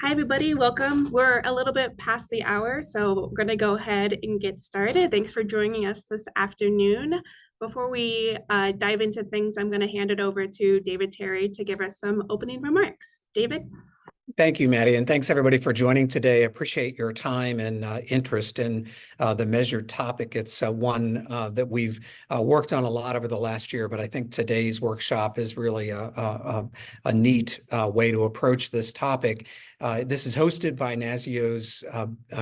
Hi, everybody. Welcome. We're a little bit past the hour, so we're going to go ahead and get started. Thanks for joining us this afternoon. Before we dive into things, I'm going to hand it over to David Terry to give us some opening remarks. David? Thank you, Maddie, and thanks everybody for joining today. I appreciate your time and interest in the measured topic. It's one that we've worked on a lot over the last year, but I think today's workshop is really a neat way to approach this topic. This is hosted by NASEO's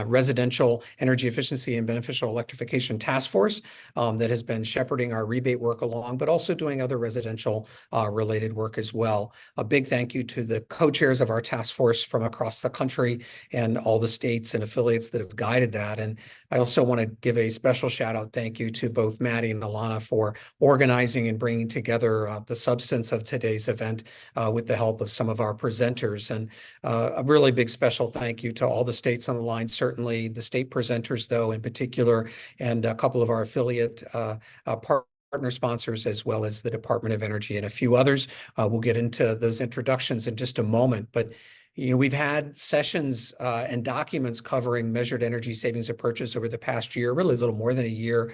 Residential Energy Efficiency and Beneficial Electrification Task Force that has been shepherding our rebate work along, but also doing other residential related work as well. A big thank you to the co-chairs of our task force from across the country and all the states and affiliates that have guided that. And I also want to give a special shout out thank you to both Maddie and Alana for organizing and bringing together the substance of today's event with the help of some of our presenters. And a really big special thank you to all the states on the line, certainly the state presenters, though, in particular, and a couple of our affiliate partner sponsors, as well as the Department of Energy and a few others. We'll get into those introductions in just a moment, but we've had sessions and documents covering measured energy savings approaches over the past year, really a little more than a year,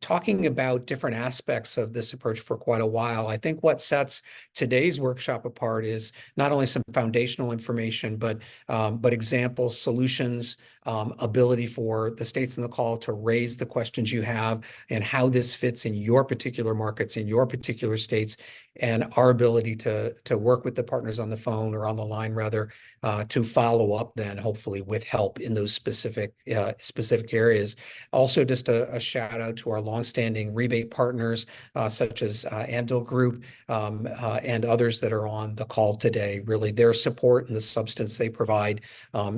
talking about different aspects of this approach for quite a while. I think what sets today's workshop apart is not only some foundational information, but examples, solutions, ability for the states in the call to raise the questions you have and how this fits in your particular markets, in your particular states, and our ability to work with the partners on the phone or on the line, rather, to follow up then hopefully with help in those specific areas. Also, just a shout out to our longstanding rebate partners such as Andil Group and others that are on the call today. Really, their support and the substance they provide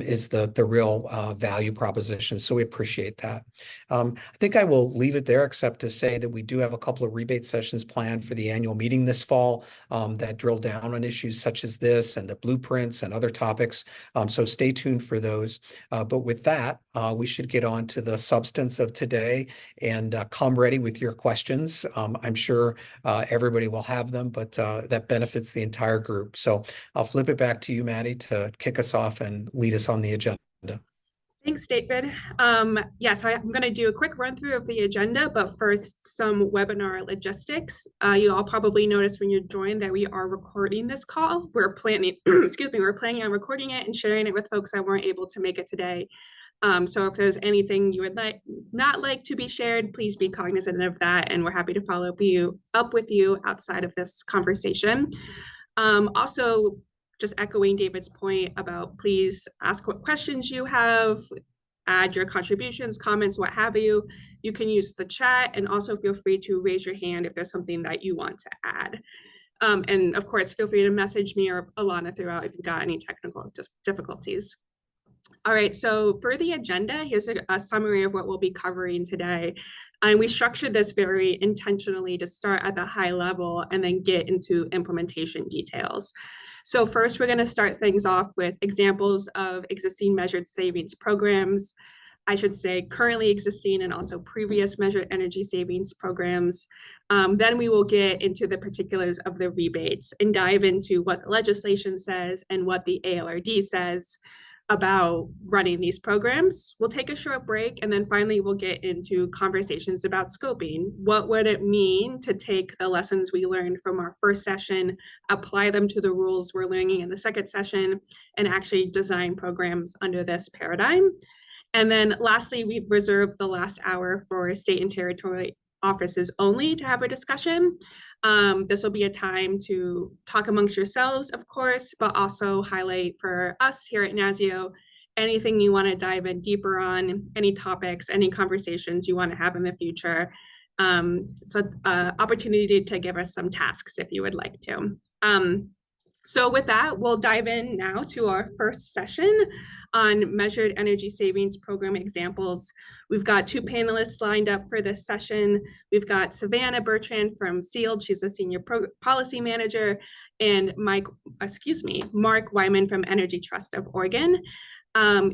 is the real value proposition. So we appreciate that. I think I will leave it there, except to say that we do have a couple of rebate sessions planned for the annual meeting this fall that drill down on issues such as this and the blueprints and other topics. So stay tuned for those. But with that, we should get on to the substance of today and come ready with your questions. I'm sure everybody will have them, but that benefits the entire group. So I'll flip it back to you, Maddie, to kick us off and lead us on the agenda. Thanks, David. Yes, I'm going to do a quick run through of the agenda, but first, some webinar logistics. You all probably noticed when you joined that we are recording this call. We're planning, we're planning on recording it and sharing it with folks that weren't able to make it today. So if there's anything you would not like to be shared, please be cognizant of that, and we're happy to follow up with you outside of this conversation. Also, just echoing David's point about please ask what questions you have, add your contributions, comments, what have you. You can use the chat, and also feel free to raise your hand if there's something that you want to add. And of course, feel free to message me or Alana throughout if you've got any technical difficulties. All right, so for the agenda, here's a summary of what we'll be covering today. And we structured this very intentionally to start at the high level and then get into implementation details. So first, we're going to start things off with examples of existing measured savings programs. I should say currently existing and also previous measured energy savings programs. Then we will get into the particulars of the rebates and dive into what the legislation says and what the ALRD says about running these programs. We'll take a short break, and then finally we'll get into conversations about scoping. What would it mean to take the lessons we learned from our first session, apply them to the rules we're learning in the second session, and actually design programs under this paradigm? And then lastly, we reserve the last hour for state and territory offices only to have a discussion. This will be a time to talk amongst yourselves, of course, but also highlight for us here at NASEO anything you want to dive in deeper on, any topics, any conversations you want to have in the future. So opportunity to give us some tasks if you would like to. So with that, we'll dive in now to our first session on measured energy savings program examples. We've got two panelists lined up for this session. We've got Savannah Bertrand from SEALD, she's a senior policy manager, and Mark Wyman from Energy Trust of Oregon.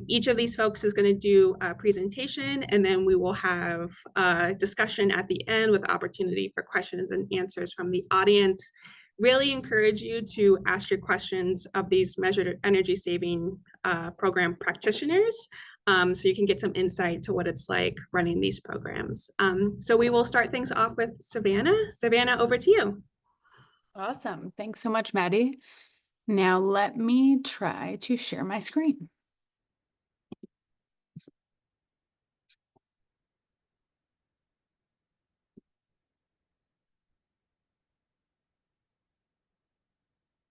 Each of these folks is going to do a presentation, and then we will have a discussion at the end with opportunity for questions and answers from the audience. really encourage you to ask your questions of these measured energy saving program practitioners, so you can get some insight to what it's like running these programs. So we will start things off with Savannah. Savannah, over to you. Awesome. Thanks so much, Maddie. Now let me try to share my screen.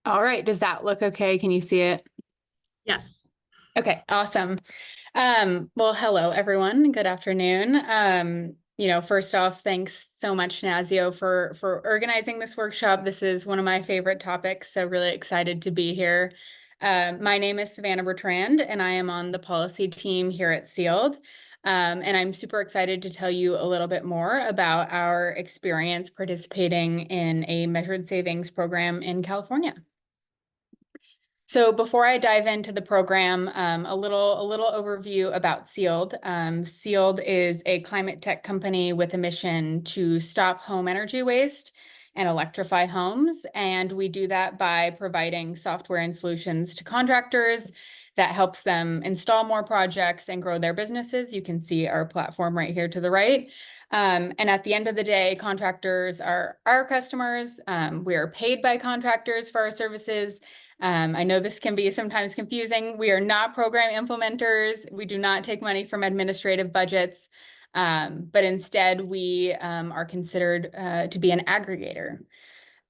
All right, does that look okay? Can you see it? Yes. Okay, awesome. Well, hello, everyone. Good afternoon. First off, thanks so much, NASEO, for organizing this workshop. This is one of my favorite topics, so really excited to be here. My name is Savannah Bertrand, and I am on the policy team here at SEALD. And I'm super excited to tell you a little bit more about our experience participating in a measured savings program in California. So before I dive into the program, a little overview about SEALD. SEALD is a climate tech company with a mission to stop home energy waste and electrify homes. And we do that by providing software and solutions to contractors that helps them install more projects and grow their businesses. You can see our platform right here to the right. And at the end of the day, contractors are our customers. We are paid by contractors for our services. I know this can be sometimes confusing. We are not program implementers. We do not take money from administrative budgets, but instead we are considered to be an aggregator.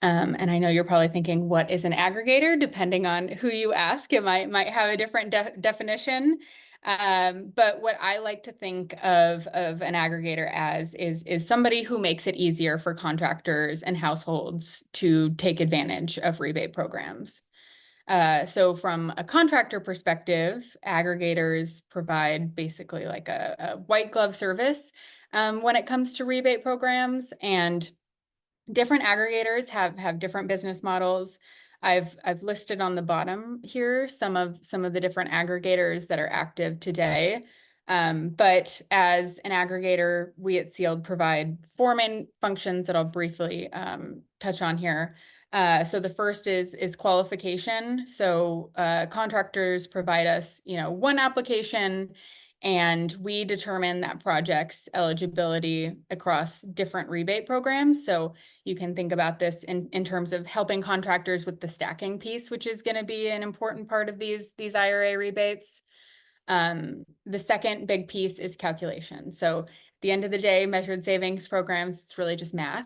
And I know you're probably thinking, what is an aggregator? Depending on who you ask, it might have a different definition. But what I like to think of an aggregator as is somebody who makes it easier for contractors and households to take advantage of rebate programs. So from a contractor perspective, aggregators provide basically like a white glove service when it comes to rebate programs, and different aggregators have different business models. I've listed on the bottom here some of the different aggregators that are active today. But as an aggregator, we at SEALD provide four main functions that I'll briefly touch on here. So the first is qualification. So contractors provide us, one application, and we determine that project's eligibility across different rebate programs. So you can think about this in terms of helping contractors with the stacking piece, which is going to be an important part of these IRA rebates. The second big piece is calculation. So at the end of the day, measured savings programs, it's really just math.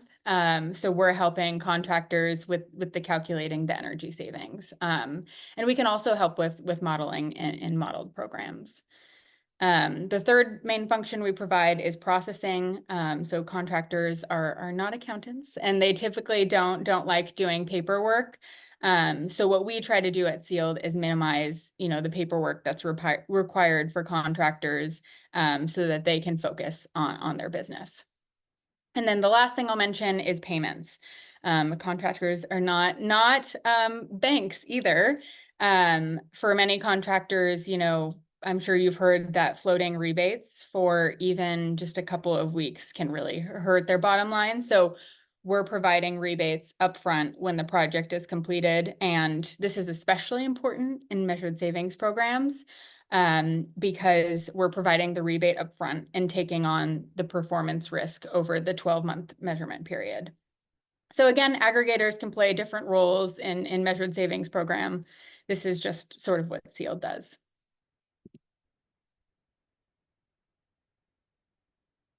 So we're helping contractors with the calculating the energy savings. And we can also help with modeling in modeled programs. The third main function we provide is processing. So contractors are not accountants, and they typically don't like doing paperwork. So what we try to do at SEALD is minimize, the paperwork that's required for contractors, so that they can focus on their business. And then the last thing I'll mention is payments. Contractors are not banks either. For many contractors, I'm sure you've heard that floating rebates for even just a couple of weeks can really hurt their bottom line. So we're providing rebates upfront when the project is completed. And this is especially important in measured savings programs, because we're providing the rebate upfront and taking on the performance risk over the 12-month measurement period. So again, aggregators can play different roles in measured savings program. This is just sort of what SEALD does.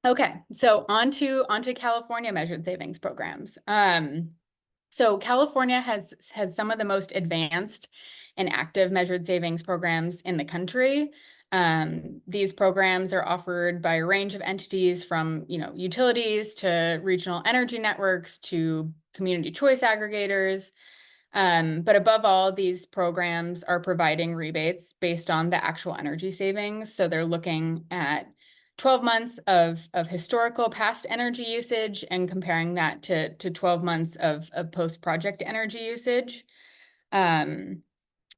Okay, so on to California measured savings programs. So California has had some of the most advanced and active measured savings programs in the country. These programs are offered by a range of entities, from utilities to regional energy networks to community choice aggregators. But above all, these programs are providing rebates based on the actual energy savings. So they're looking at 12 months of historical past energy usage and comparing that to 12 months of post-project energy usage.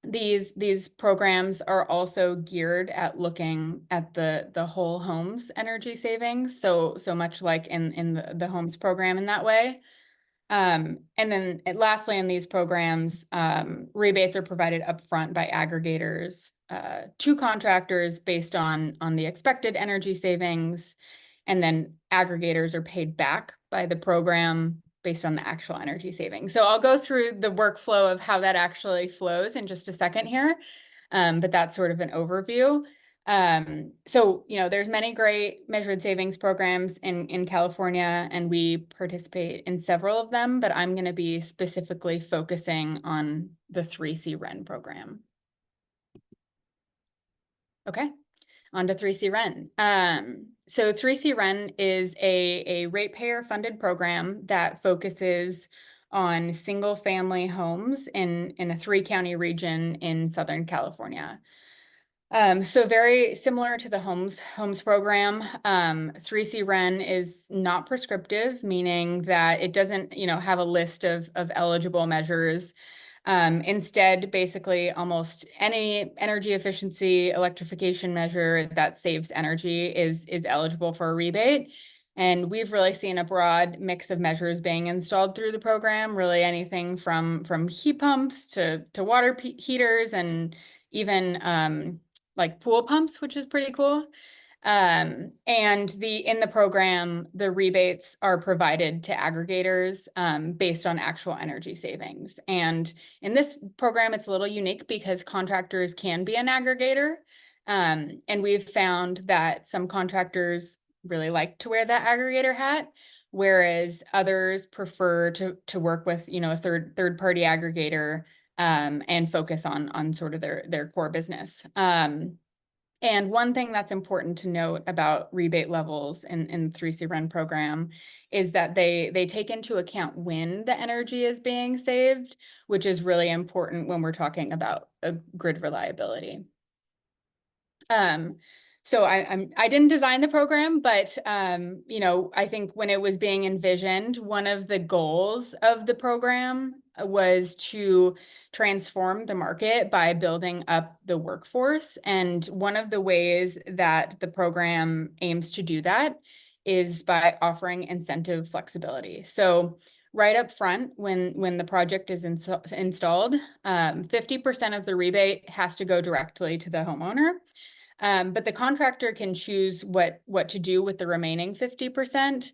These programs are also geared at looking at the whole home's energy savings, so much like in the homes program in that way. And then lastly, in these programs, rebates are provided upfront by aggregators to contractors based on the expected energy savings, and then aggregators are paid back by the program based on the actual energy savings. So I'll go through the workflow of how that actually flows in just a second here, but that's sort of an overview. So, there's many great measured savings programs in California, and we participate in several of them, but I'm going to be specifically focusing on the 3C REN program. Okay, on to 3C REN. So 3C REN is a ratepayer funded program that focuses on single family homes in a 3-county region in Southern California. So very similar to the homes program, 3C REN is not prescriptive, meaning that it doesn't, have a list of eligible measures. Instead, basically almost any energy efficiency electrification measure that saves energy is eligible for a rebate. And we've really seen a broad mix of measures being installed through the program, really anything from heat pumps to water heaters, and even like pool pumps, which is pretty cool. And in the program, the rebates are provided to aggregators based on actual energy savings. And in this program, it's a little unique because contractors can be an aggregator. And we've found that some contractors really like to wear that aggregator hat, whereas others prefer to work with, a third party aggregator and focus on sort of their core business. And one thing that's important to note about rebate levels in the 3C REN program is that they take into account when the energy is being saved, which is really important when we're talking about grid reliability. So I didn't design the program, but I think when it was being envisioned, one of the goals of the program was to transform the market by building up the workforce. And one of the ways that the program aims to do that is by offering incentive flexibility. So right up front, when the project is installed, 50% of the rebate has to go directly to the homeowner. But the contractor can choose what to do with the remaining 50%.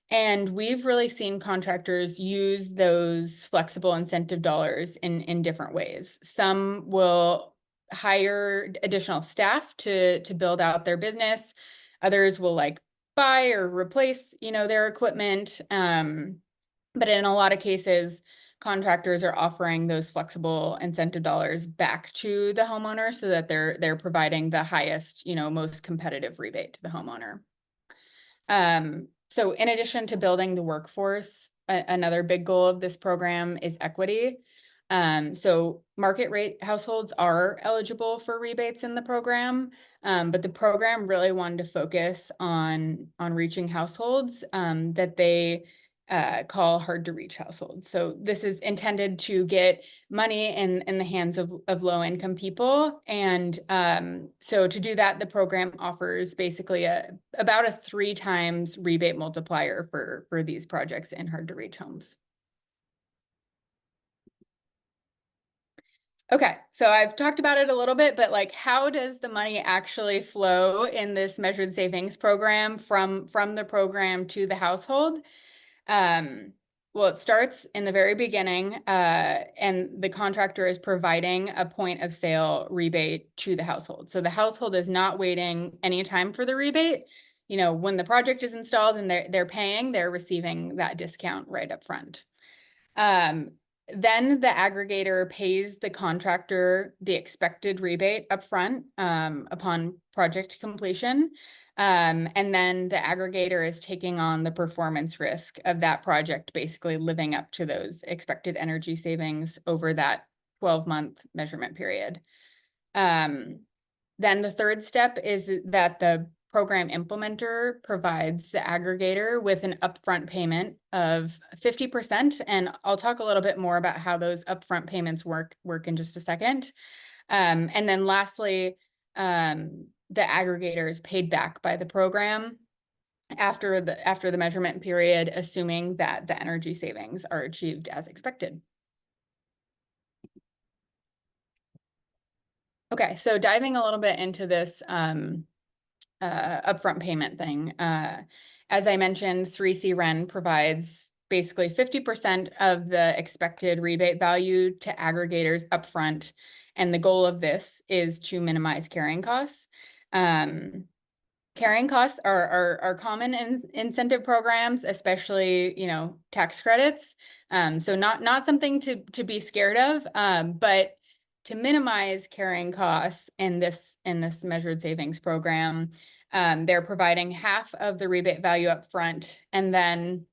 And we've really seen contractors use those flexible incentive dollars in different ways. Some will hire additional staff to build out their business. Others will buy or replace, their equipment. But in a lot of cases, contractors are offering those flexible incentive dollars back to the homeowner so that they're providing the highest, most competitive rebate to the homeowner. So in addition to building the workforce, another big goal of this program is equity. So market rate households are eligible for rebates in the program, but the program really wanted to focus on reaching households that they call hard to reach households. So this is intended to get money in the hands of low income people. And so to do that, the program offers basically about a 3 times rebate multiplier for these projects in hard to reach homes. Okay, so I've talked about it a little bit, but how does the money actually flow in this measured savings program from the program to the household? Well, it starts in the very beginning, and the contractor is providing a point of sale rebate to the household. So the household is not waiting any time for the rebate. When the project is installed and they're paying, they're receiving that discount right up front. Then the aggregator pays the contractor the expected rebate upfront upon project completion. And then the aggregator is taking on the performance risk of that project, basically living up to those expected energy savings over that 12-month measurement period. Then the third step is that the program implementer provides the aggregator with an upfront payment of 50%. And I'll talk a little bit more about how those upfront payments work in just a second. And then lastly, the aggregator is paid back by the program after the measurement period, assuming that the energy savings are achieved as expected. Okay, so diving a little bit into this upfront payment thing. As I mentioned, 3C REN provides basically 50% of the expected rebate value to aggregators upfront, and the goal of this is to minimize carrying costs. Carrying costs are common in incentive programs, especially, tax credits. So not something to be scared of, but to minimize carrying costs in this measured savings program, they're providing half of the rebate value up front, and then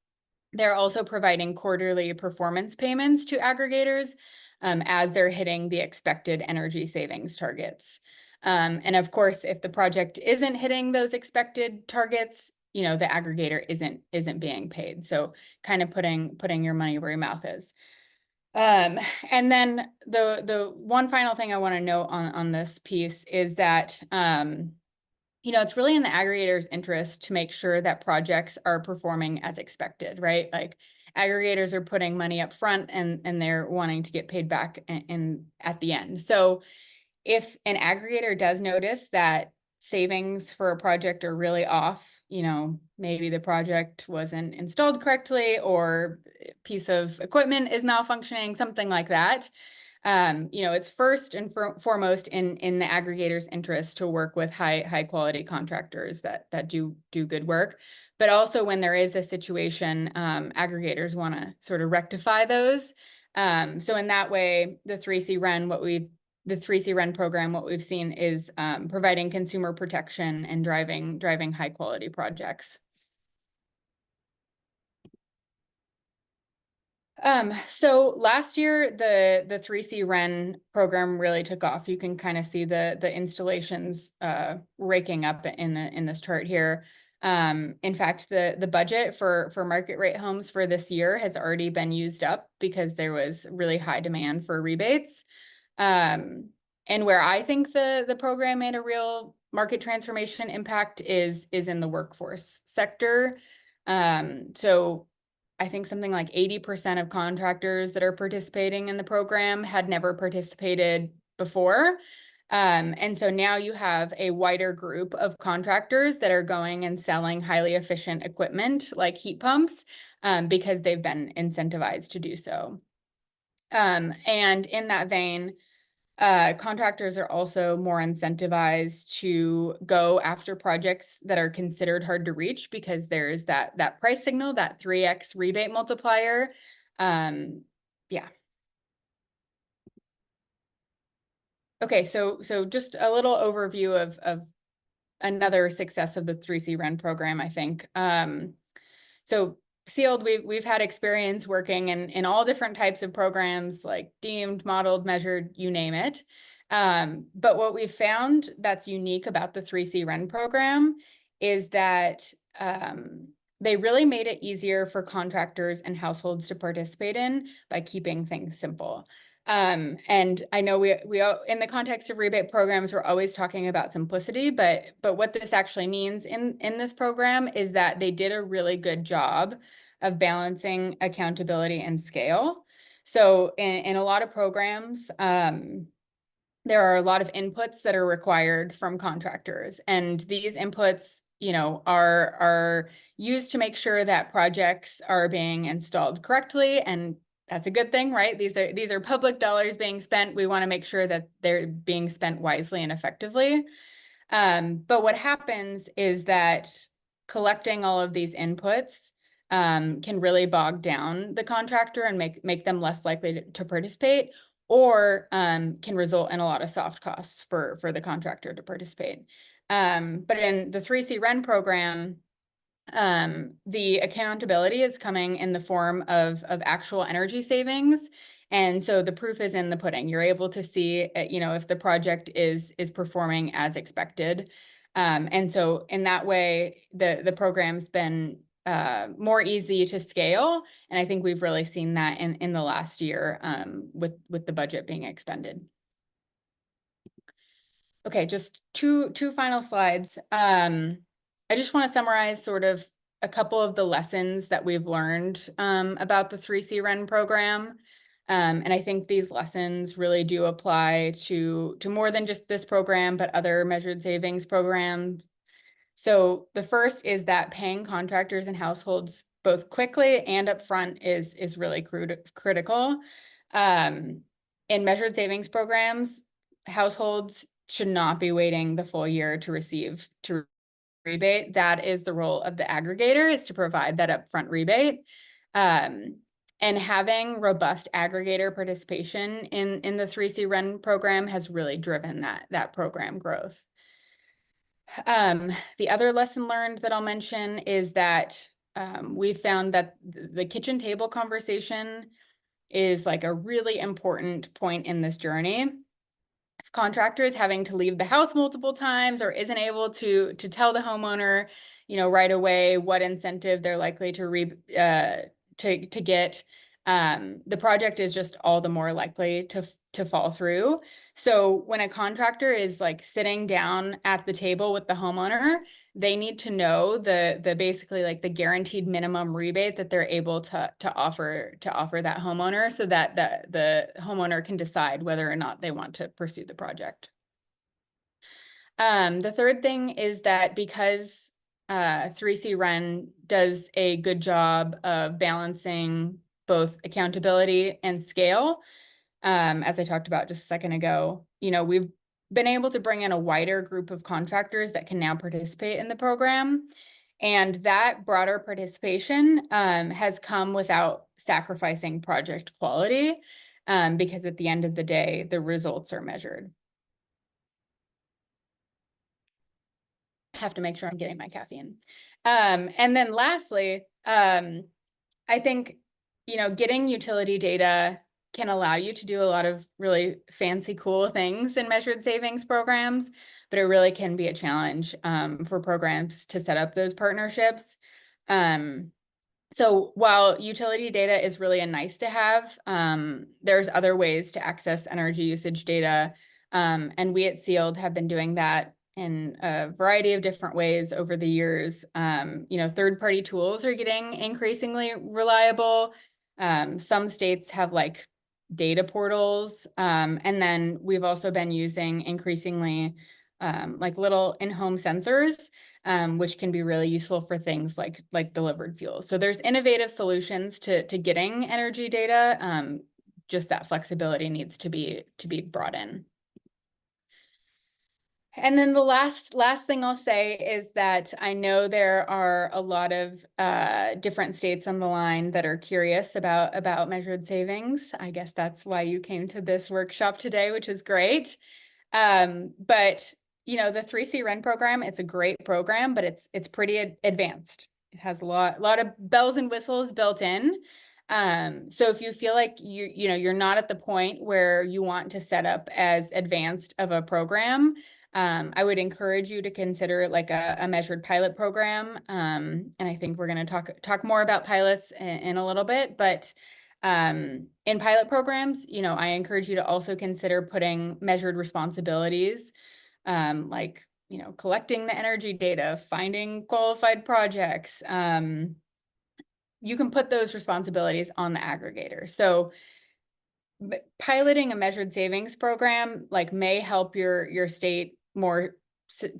they're also providing quarterly performance payments to aggregators as they're hitting the expected energy savings targets. And of course, if the project isn't hitting those expected targets, the aggregator isn't being paid. So kind of putting your money where your mouth is. And then the one final thing I want to note on this piece is that it's really in the aggregator's interest to make sure that projects are performing as expected, right? Like aggregators are putting money up front and they're wanting to get paid back at the end. So if an aggregator does notice that savings for a project are really off, maybe the project wasn't installed correctly or a piece of equipment is malfunctioning, something like that, it's first and foremost in the aggregator's interest to work with high quality contractors that do good work. But also when there is a situation, aggregators want to sort of rectify those. So in that way, the 3C REN program, what we've seen is providing consumer protection and driving high quality projects. So last year, the 3C REN program really took off. You can kind of see the installations raking up in this chart here. In fact, the budget for market rate homes for this year has already been used up because there was really high demand for rebates. And where I think the program made a real market transformation impact is in the workforce sector. So I think something like 80% of contractors that are participating in the program had never participated before. And so now you have a wider group of contractors that are going and selling highly efficient equipment like heat pumps because they've been incentivized to do so. And in that vein, contractors are also more incentivized to go after projects that are considered hard to reach because there's that price signal, that 3x rebate multiplier. Yeah. Okay, so just a little overview of another success of the 3C REN program, I think. So Sealed, we've had experience working in all different types of programs, like deemed, modeled, measured, you name it. But what we've found that's unique about the 3C REN program is that they really made it easier for contractors and households to participate in by keeping things simple. And I know we in the context of rebate programs, we're always talking about simplicity, but what this actually means in this program is that they did a really good job of balancing accountability and scale. So in a lot of programs, there are a lot of inputs that are required from contractors, and these inputs, are used to make sure that projects are being installed correctly, and that's a good thing, right? These are public dollars being spent. We want to make sure that they're being spent wisely and effectively. But what happens is that collecting all of these inputs can really bog down the contractor and make them less likely to participate, or can result in a lot of soft costs for the contractor to participate. But in the 3C REN program, the accountability is coming in the form of actual energy savings. And so the proof is in the pudding. You're able to see, if the project is performing as expected. And so in that way, the program's been more easy to scale. And I think we've really seen that in the last year with the budget being expended. Okay, just two final slides. I just want to summarize sort of a couple of the lessons that we've learned about the 3C REN program. And I think these lessons really do apply to more than just this program, but other measured savings programs. So the first is that paying contractors and households both quickly and upfront is really critical. In measured savings programs, households should not be waiting the full year to receive rebate. That is the role of the aggregator, is to provide that upfront rebate. And having robust aggregator participation in the 3C REN program has really driven that program growth. The other lesson learned that I'll mention is that we found that the kitchen table conversation is like a really important point in this journey. If contractor is having to leave the house multiple times or isn't able to tell the homeowner, right away what incentive they're likely to get, the project is just all the more likely to fall through. So when a contractor is like sitting down at the table with the homeowner, they need to know the basically like the guaranteed minimum rebate that they're able to offer that homeowner, so that the homeowner can decide whether or not they want to pursue the project. The third thing is that because 3C REN does a good job of balancing both accountability and scale, as I talked about just a second ago, we've been able to bring in a wider group of contractors that can now participate in the program. And that broader participation has come without sacrificing project quality, because at the end of the day, the results are measured. I have to make sure I'm getting my caffeine. And then lastly, I think, getting utility data can allow you to do a lot of really fancy, cool things in measured savings programs, but it really can be a challenge for programs to set up those partnerships. So while utility data is really a nice to have, there's other ways to access energy usage data. And we at SEALD have been doing that in a variety of different ways over the years. Third-party tools are getting increasingly reliable. Some states have like data portals. And then we've also been using increasingly like little in-home sensors, which can be really useful for things like delivered fuel. So there's innovative solutions to getting energy data. Just that flexibility needs to be brought in. And then the last thing I'll say is that I know there are a lot of different states on the line that are curious about measured savings. I guess that's why you came to this workshop today, which is great. But the 3C REN program, it's a great program, but it's pretty advanced. It has a lot of bells and whistles built in. So if you feel like you're not at the point where you want to set up as advanced of a program, I would encourage you to consider like a measured pilot program. And I think we're going to talk more about pilots in a little bit, but in pilot programs, I encourage you to also consider putting measured responsibilities, like, collecting the energy data, finding qualified projects. You can put those responsibilities on the aggregator. So piloting a measured savings program may help your state more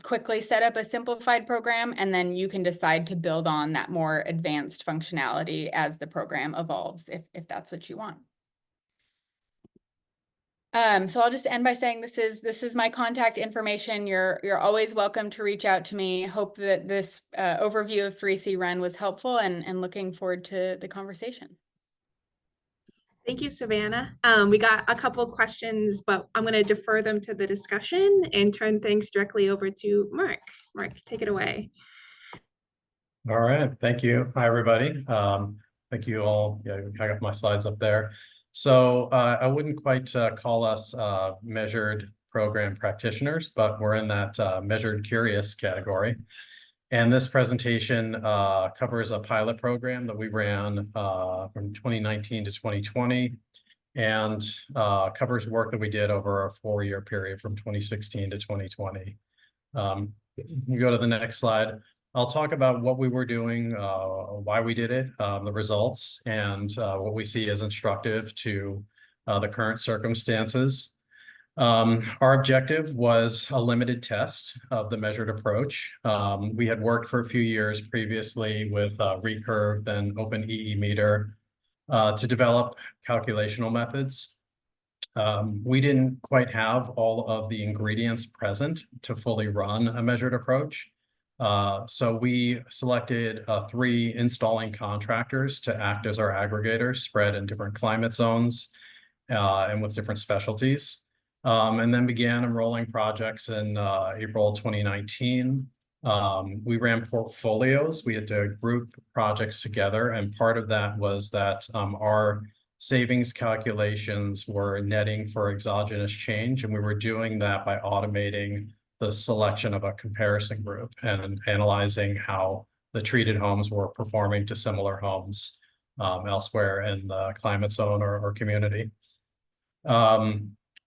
quickly set up a simplified program, and then you can decide to build on that more advanced functionality as the program evolves, if that's what you want. So I'll just end by saying this is my contact information. You're always welcome to reach out to me. Hope that this overview of 3C REN was helpful, and looking forward to the conversation. Thank you, Savannah. We got a couple of questions, but I'm going to defer them to the discussion and turn things directly over to Mark. Mark, take it away. All right. Thank you. Hi, everybody. Thank you all. Yeah, I got my slides up there. So I wouldn't quite call us measured program practitioners, but we're in that measured curious category. And this presentation covers a pilot program that we ran from 2019 to 2020, and covers work that we did over a 4-year period from 2016 to 2020. You go to the next slide. I'll talk about what we were doing, why we did it, the results, and what we see as instructive to the current circumstances. Our objective was a limited test of the measured approach. We had worked for a few years previously with Recurve and OpenEE Meter to develop calculational methods. We didn't quite have all of the ingredients present to fully run a measured approach. So we selected 3 installing contractors to act as our aggregators, spread in different climate zones and with different specialties. And then began enrolling projects in April 2019. We ran portfolios. We had to group projects together, and part of that was that our savings calculations were netting for exogenous change, and we were doing that by automating the selection of a comparison group and analyzing how the treated homes were performing to similar homes elsewhere in the climate zone or community.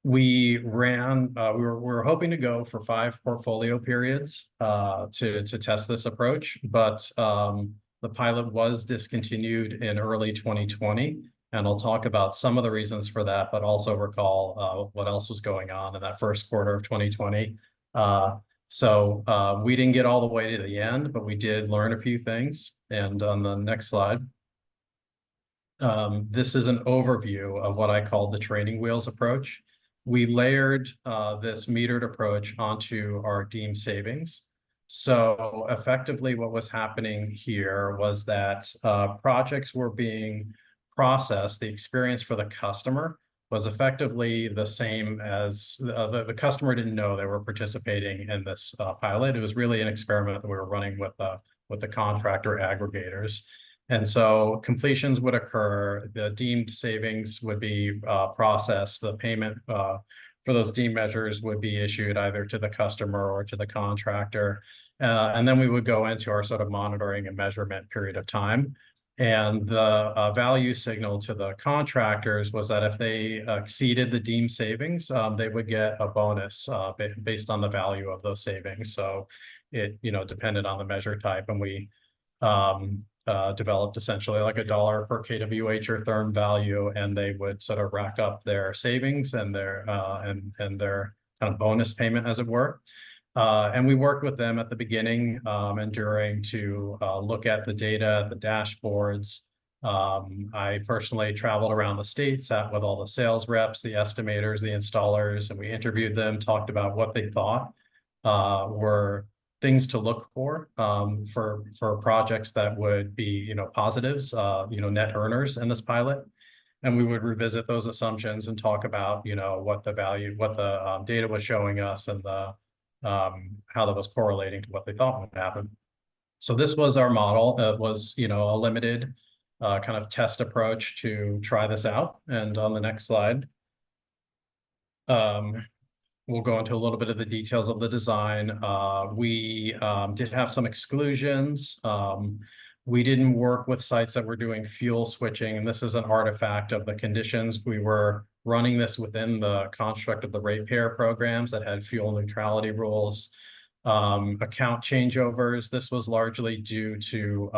We were hoping to go for 5 portfolio periods to test this approach, but the pilot was discontinued in early 2020. And I'll talk about some of the reasons for that, but also recall what else was going on in that first quarter of 2020. So we didn't get all the way to the end, but we did learn a few things. And on the next slide, this is an overview of what I call the training wheels approach. We layered this metered approach onto our deemed savings. So effectively what was happening here was that projects were being processed. The experience for the customer was effectively the same as the customer didn't know they were participating in this pilot. It was really an experiment that we were running with the contractor aggregators. And so completions would occur, the deemed savings would be processed, the payment for those deemed measures would be issued either to the customer or to the contractor. And then we would go into our sort of monitoring and measurement period of time. And the value signal to the contractors was that if they exceeded the deemed savings, they would get a bonus based on the value of those savings. So it, depended on the measure type, and we developed essentially like $1 per kWh or therm value, and they would sort of rack up their savings and their their kind of bonus payment, as it were. And we worked with them at the beginning and during to look at the data, the dashboards. I personally traveled around the state, sat with all the sales reps, the estimators, the installers, and we interviewed them, talked about what they thought were things to look for projects that would be, positives, net earners in this pilot. And we would revisit those assumptions and talk about, what the data was showing us and how that was correlating to what they thought would happen. So this was our model. It was, a limited kind of test approach to try this out. And on the next slide, we'll go into a little bit of the details of the design. We did have some exclusions. We didn't work with sites that were doing fuel switching, and this is an artifact of the conditions. We were running this within the construct of the ratepayer programs that had fuel neutrality rules. Account changeovers, this was largely due to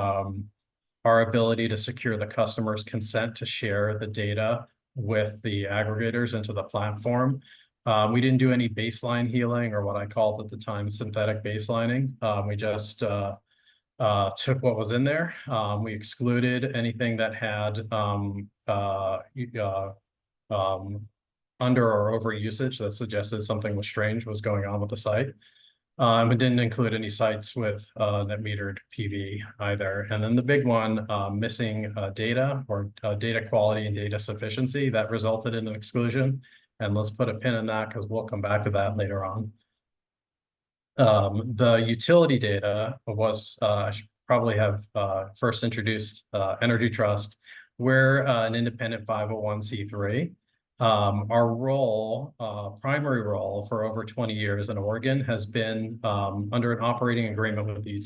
our ability to secure the customer's consent to share the data with the aggregators into the platform. We didn't do any baseline healing, or what I called at the time synthetic baselining. We just took what was in there. We excluded anything that had under or over usage that suggested something was strange was going on with the site. We didn't include any sites with net metered PV either. And then the big one, missing data or data quality and data sufficiency, that resulted in an exclusion. And let's put a pin in that because we'll come back to that later on. The utility data was, I should probably have first introduced Energy Trust. We're an independent 501c3. Our role, primary role for over 20 years in Oregon has been under an operating agreement with the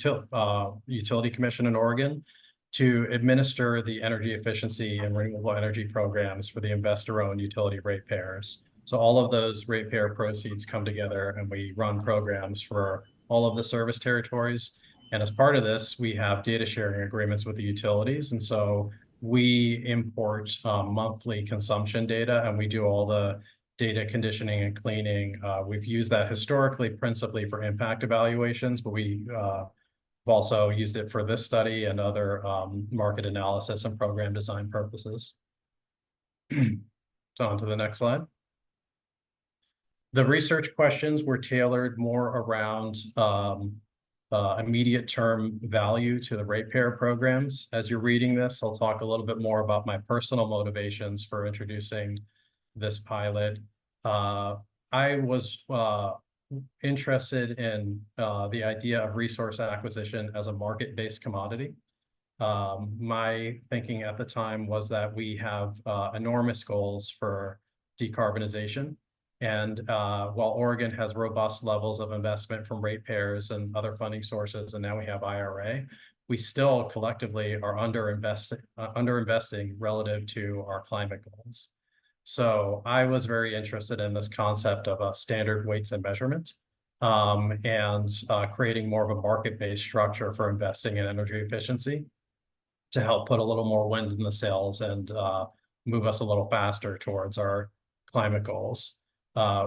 Utility Commission in Oregon to administer the energy efficiency and renewable energy programs for the investor-owned utility ratepayers. So all of those ratepayer proceeds come together and we run programs for all of the service territories. And as part of this, we have data sharing agreements with the utilities. And so we import monthly consumption data, and we do all the data conditioning and cleaning. We've used that historically principally for impact evaluations, but we've also used it for this study and other market analysis and program design purposes. So on to the next slide. The research questions were tailored more around immediate term value to the ratepayer programs. As you're reading this, I'll talk a little bit more about my personal motivations for introducing this pilot. I was interested in the idea of resource acquisition as a market-based commodity. My thinking at the time was that we have enormous goals for decarbonization. And while Oregon has robust levels of investment from ratepayers and other funding sources, and now we have IRA, we still collectively are underinvesting relative to our climate goals. So I was very interested in this concept of a standard weights and measurement, and creating more of a market-based structure for investing in energy efficiency to help put a little more wind in the sails and move us a little faster towards our climate goals.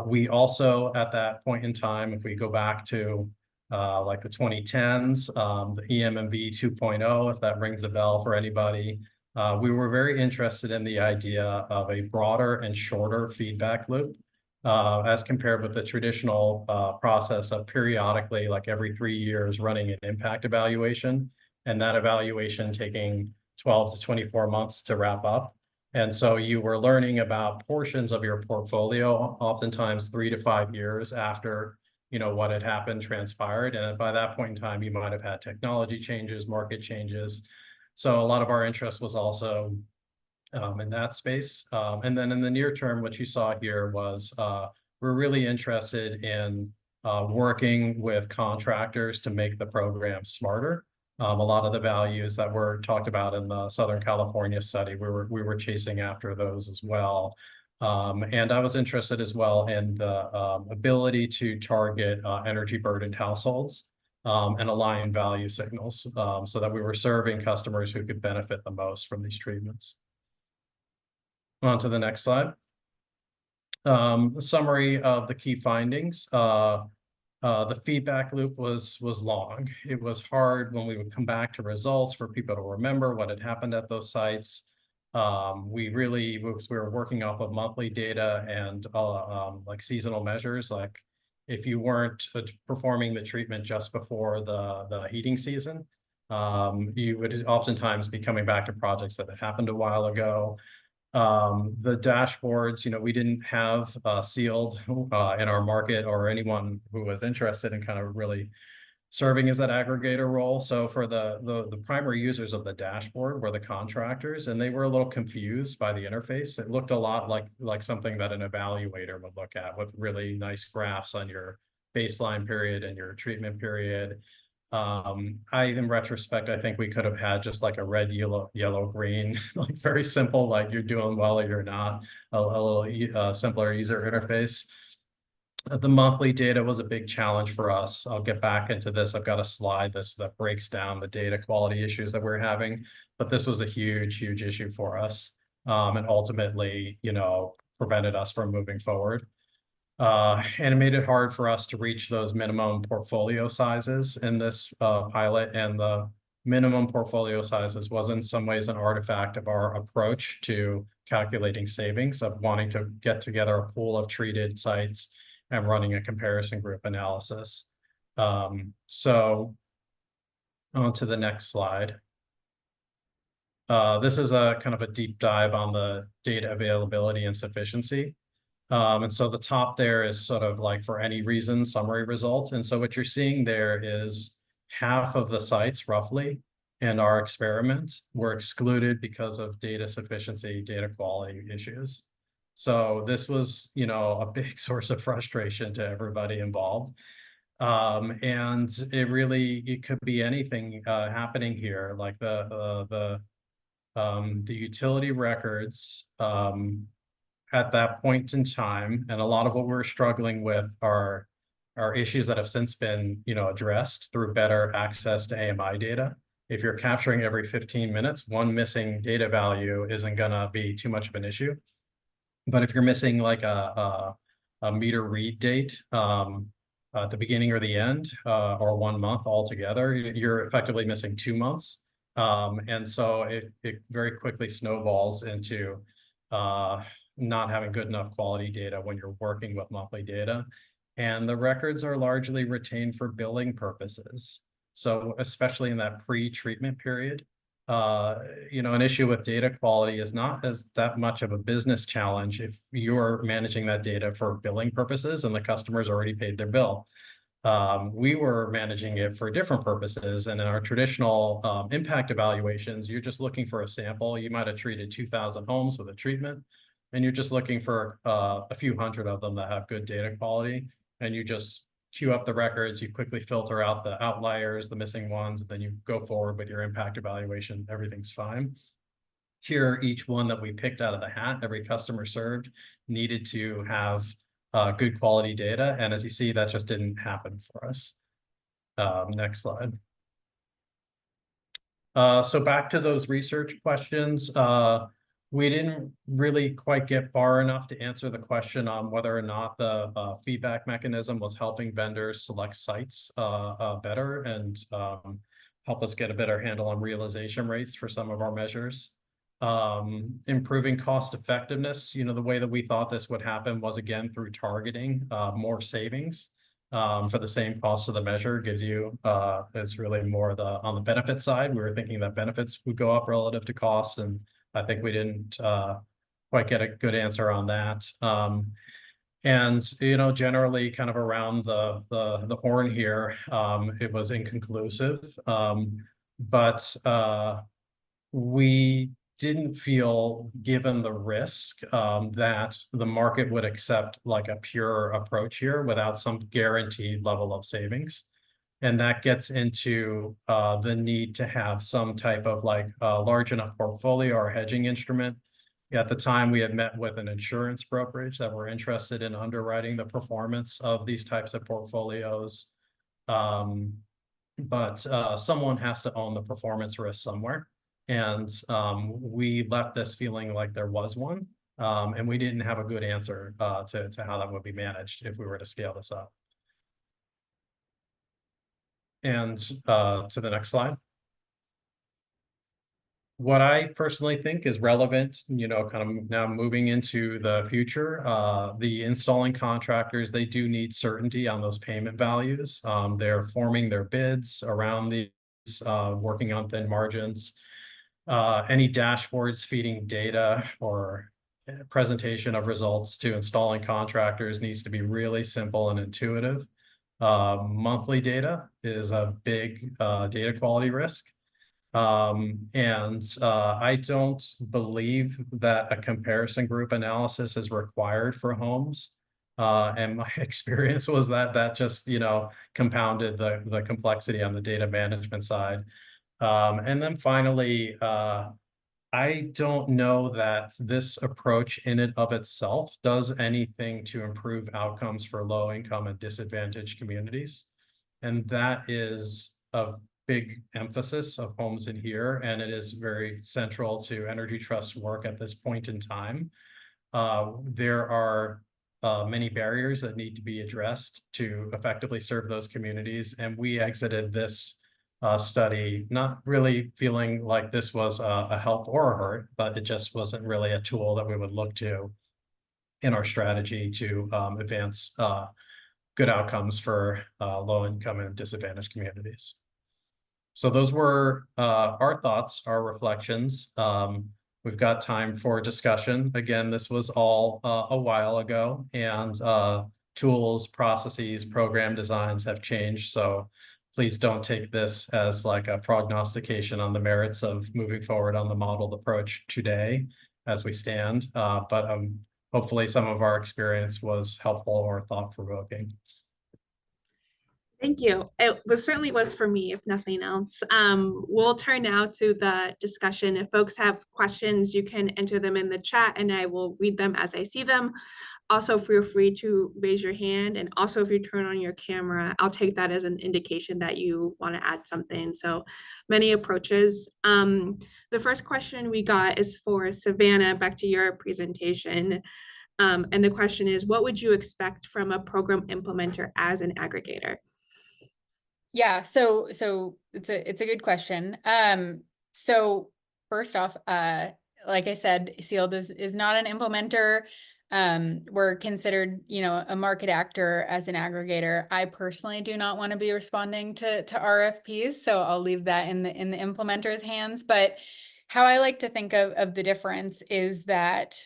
We also, at that point in time, if we go back to like the 2010s, the EMMV 2.0, if that rings a bell for anybody, we were very interested in the idea of a broader and shorter feedback loop as compared with the traditional process of periodically, like every 3 years, running an impact evaluation, and that evaluation taking 12 to 24 months to wrap up. And so you were learning about portions of your portfolio, oftentimes 3 to 5 years after, you know, what had happened transpired. And by that point in time, you might have had technology changes, market changes. So a lot of our interest was also in that space. And then in the near term, what you saw here was we're really interested in working with contractors to make the program smarter. A lot of the values that were talked about in the Southern California study, we were chasing after those as well. And I was interested as well in the ability to target energy burdened households and align value signals so that we were serving customers who could benefit the most from these treatments. On to the next slide. A summary of the key findings. The feedback loop was long. It was hard when we would come back to results for people to remember what had happened at those sites. We were working off of monthly data and like seasonal measures. Like if you weren't performing the treatment just before the heating season, you would oftentimes be coming back to projects that had happened a while ago. The dashboards, you know, we didn't have sealed in our market or anyone who was interested in kind of really serving as that aggregator role. So for the primary users of the dashboard were the contractors, and they were a little confused by the interface. It looked a lot like something that an evaluator would look at, with really nice graphs on your baseline period and your treatment period. In retrospect, I think we could have had just like a red, yellow, green, like very simple, like you're doing well or you're not, a little simpler user interface. The monthly data was a big challenge for us. I'll get back into this. I've got a slide that breaks down the data quality issues that we're having, but this was a huge issue for us, and ultimately, you know, prevented us from moving forward. And it made it hard for us to reach those minimum portfolio sizes in this pilot. And the minimum portfolio sizes was in some ways an artifact of our approach to calculating savings, of wanting to get together a pool of treated sites and running a comparison group analysis. So on to the next slide. This is a kind of a deep dive on the data availability and sufficiency. And so the top there is sort of like for any reason summary result. And so what you're seeing there is half of the sites roughly in our experiment were excluded because of data sufficiency, data quality issues. So this was, you know, a big source of frustration to everybody involved. And it could be anything happening here, like the utility records at that point in time, and a lot of what we're struggling with are are issues that have since been, addressed through better access to AMI data. If you're capturing every 15 minutes, one missing data value isn't gonna be too much of an issue. But if you're missing like a meter read date at the beginning or the end, or 1 month altogether, you're effectively missing 2 months. And so it very quickly snowballs into not having good enough quality data when you're working with monthly data. And the records are largely retained for billing purposes. So especially in that pre-treatment period, an issue with data quality is not as that much of a business challenge if you're managing that data for billing purposes and the customer's already paid their bill. We were managing it for different purposes, and in our traditional impact evaluations, you're just looking for a sample. You might have treated 2,000 homes with a treatment, and you're just looking for a few hundred of them that have good data quality, and you just queue up the records, you quickly filter out the outliers, the missing ones, and then you go forward with your impact evaluation, everything's fine. Here, each one that we picked out of the hat, every customer served, needed to have good quality data, and as you see, that just didn't happen for us. Next slide. So back to those research questions. We didn't really quite get far enough to answer the question on whether or not the feedback mechanism was helping vendors select sites better and help us get a better handle on realization rates for some of our measures. Improving cost effectiveness, the way that we thought this would happen was again through targeting more savings for the same cost of the measure gives you, it's really more on the benefit side. We were thinking that benefits would go up relative to cost, and I think we didn't quite get a good answer on that. And generally kind of around the horn here, it was inconclusive. But we didn't feel, given the risk, that the market would accept like a pure approach here without some guaranteed level of savings. And that gets into the need to have some type of like large enough portfolio or hedging instrument. At the time, we had met with an insurance brokerage that were interested in underwriting the performance of these types of portfolios. But someone has to own the performance risk somewhere. And we left this feeling like there was one. And we didn't have a good answer to how that would be managed if we were to scale this up. And to the next slide. What I personally think is relevant, kind of now moving into the future, the installing contractors, they do need certainty on those payment values. They're forming their bids around these, working on thin margins. Any dashboards feeding data or presentation of results to installing contractors needs to be really simple and intuitive. Monthly data is a big data quality risk. And I don't believe that a comparison group analysis is required for homes. And my experience was that just, compounded the complexity on the data management side. And then finally, I don't know that this approach in and of itself does anything to improve outcomes for low income and disadvantaged communities. And that is a big emphasis of Homes in Here, and it is very central to Energy Trust's work at this point in time. There are many barriers that need to be addressed to effectively serve those communities, and we exited this study not really feeling like this was a help or a hurt, but it just wasn't really a tool that we would look to in our strategy to advance good outcomes for low income and disadvantaged communities. So those were our thoughts, our reflections. We've got time for discussion. Again, this was all a while ago, and tools, processes, program designs have changed. So please don't take this as like a prognostication on the merits of moving forward on the modeled approach today as we stand. But hopefully some of our experience was helpful or thought-provoking. Thank you. It was certainly was for me, if nothing else. We'll turn now to the discussion. If folks have questions, you can enter them in the chat and I will read them as I see them. Also, feel free to raise your hand. And also, if you turn on your camera, I'll take that as an indication that you want to add something. So many approaches. The first question we got is for Savannah, back to your presentation. And the question is, what would you expect from a program implementer as an aggregator? Yeah, so it's a good question. So first off, like I said, SEALD is not an implementer. We're considered, a market actor as an aggregator. I personally do not want to be responding to RFPs, so I'll leave that in the implementer's hands. But how I like to think of the difference is that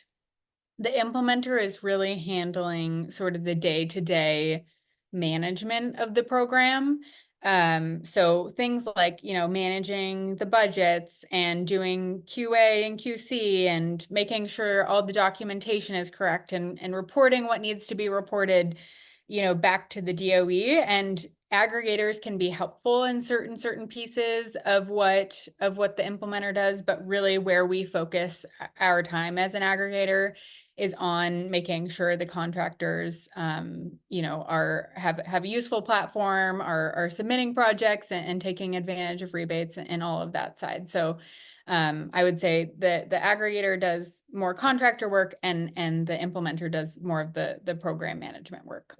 the implementer is really handling sort of the day-to-day management of the program. So things like, managing the budgets and doing QA and QC and making sure all the documentation is correct and reporting what needs to be reported, back to the DOE. And aggregators can be helpful in certain pieces of what the implementer does, but really where we focus our time as an aggregator is on making sure the contractors, have a useful platform, are submitting projects and taking advantage of rebates and all of that side. So I would say that the aggregator does more contractor work and the implementer does more of the program management work.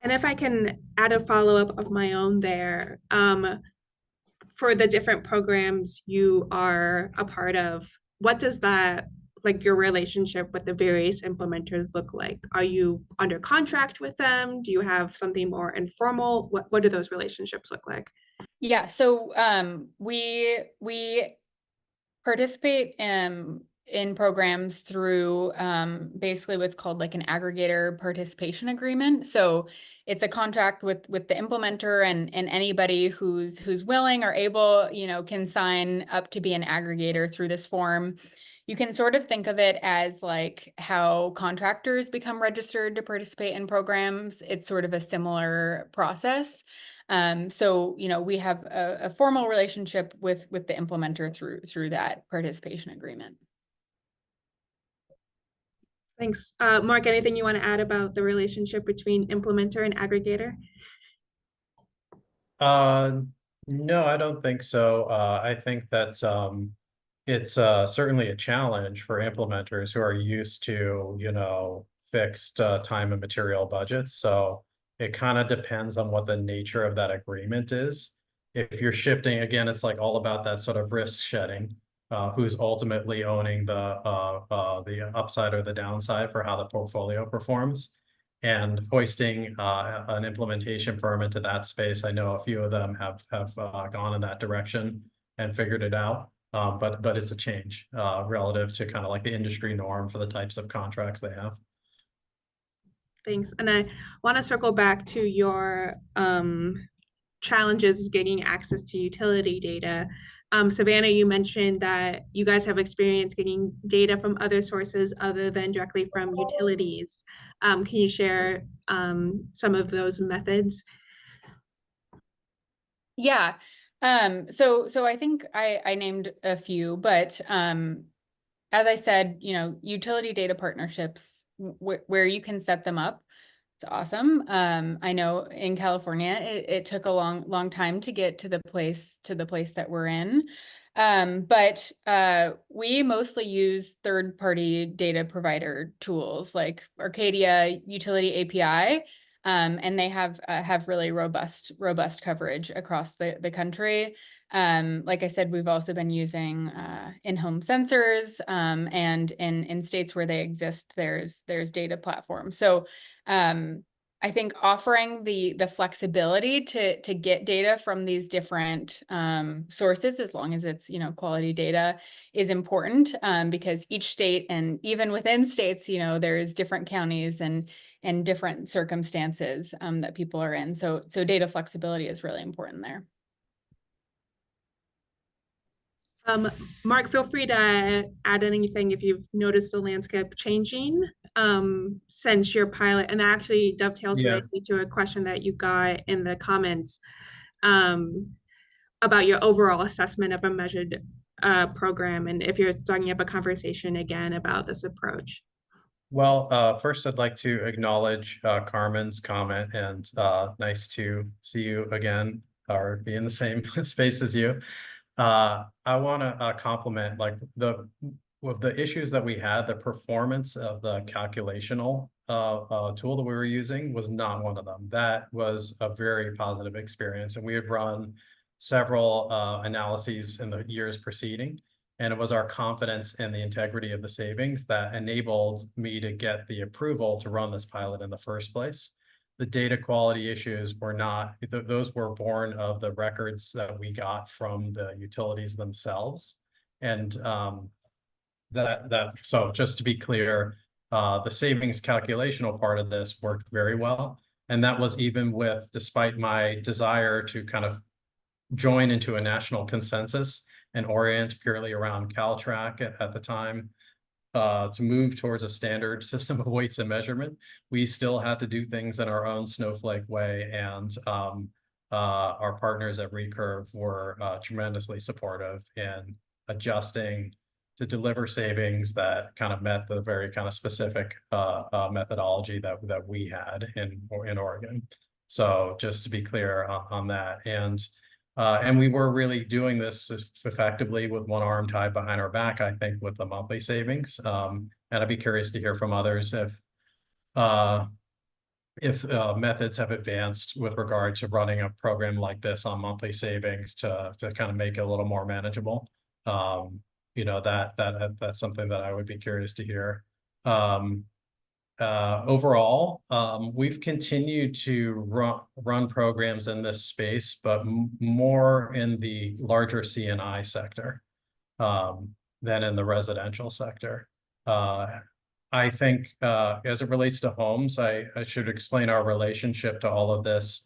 And if I can add a follow-up of my own there, for the different programs you are a part of, what does that, like your relationship with the various implementers look like? Are you under contract with them? Do you have something more informal? What do those relationships look like? Yeah, so we participate in programs through basically what's called like an aggregator participation agreement. So it's a contract with the implementer and anybody who's willing or able, can sign up to be an aggregator through this form. You can sort of think of it as like how contractors become registered to participate in programs. It's sort of a similar process. So, we have a formal relationship with the implementer through that participation agreement. Thanks. Mark, anything you want to add about the relationship between implementer and aggregator? No, I don't think so. I think that it's certainly a challenge for implementers who are used to, fixed time and material budgets. So it kind of depends on what the nature of that agreement is. If you're shifting, again, it's like all about that sort of risk shedding. Who's ultimately owning the upside or the downside for how the portfolio performs. And hoisting an implementation firm into that space, I know a few of them have gone in that direction and figured it out. But it's a change relative to kind of like the industry norm for the types of contracts they have. Thanks. And I want to circle back to your challenges getting access to utility data. Savannah, you mentioned that you guys have experience getting data from other sources other than directly from utilities. Can you share some of those methods? Yeah. So I think I named a few, but as I said, utility data partnerships where you can set them up. It's awesome. I know in California, it took a long time to get to the place that we're in. But we mostly use third-party data provider tools like Arcadia Utility API, and they have really robust coverage across the country. Like I said, we've also been using in-home sensors, and in states where they exist, there's data platforms. So I think offering the flexibility to get data from these different sources, as long as it's quality data, is important, because each state and even within states, there's different counties and different circumstances that people are in. So data flexibility is really important there. Mark, feel free to add anything if you've noticed the landscape changing since your pilot, and that actually dovetails Yeah. nicely to a question that you got in the comments about your overall assessment of a measured program, and if you're starting up a conversation again about this approach. Well, first I'd like to acknowledge Carmen's comment, and nice to see you again or be in the same space as you. I want to compliment with the issues that we had, the performance of the calculational tool that we were using was not one of them. That was a very positive experience, and we had run several analyses in the years preceding. And it was our confidence in the integrity of the savings that enabled me to get the approval to run this pilot in the first place. The data quality issues were not, those were born of the records that we got from the utilities themselves. And so just to be clear, the savings calculational part of this worked very well. And that was even with, despite my desire to kind of join into a national consensus and orient purely around Caltrack at the time, to move towards a standard system of weights and measurement, we still had to do things in our own snowflake way. And our partners at Recurve were tremendously supportive in adjusting to deliver savings that kind of met the very kind of specific methodology that we had in Oregon. So just to be clear on that. And we were really doing this effectively with one arm tied behind our back, I think, with the monthly savings. And I'd be curious to hear from others if methods have advanced with regard to running a program like this on monthly savings to kind of make it a little more manageable. You know, that's something that I would be curious to hear. Overall, we've continued to run programs in this space, but more in the larger C&I sector than in the residential sector. I think as it relates to homes, I should explain our relationship to all of this.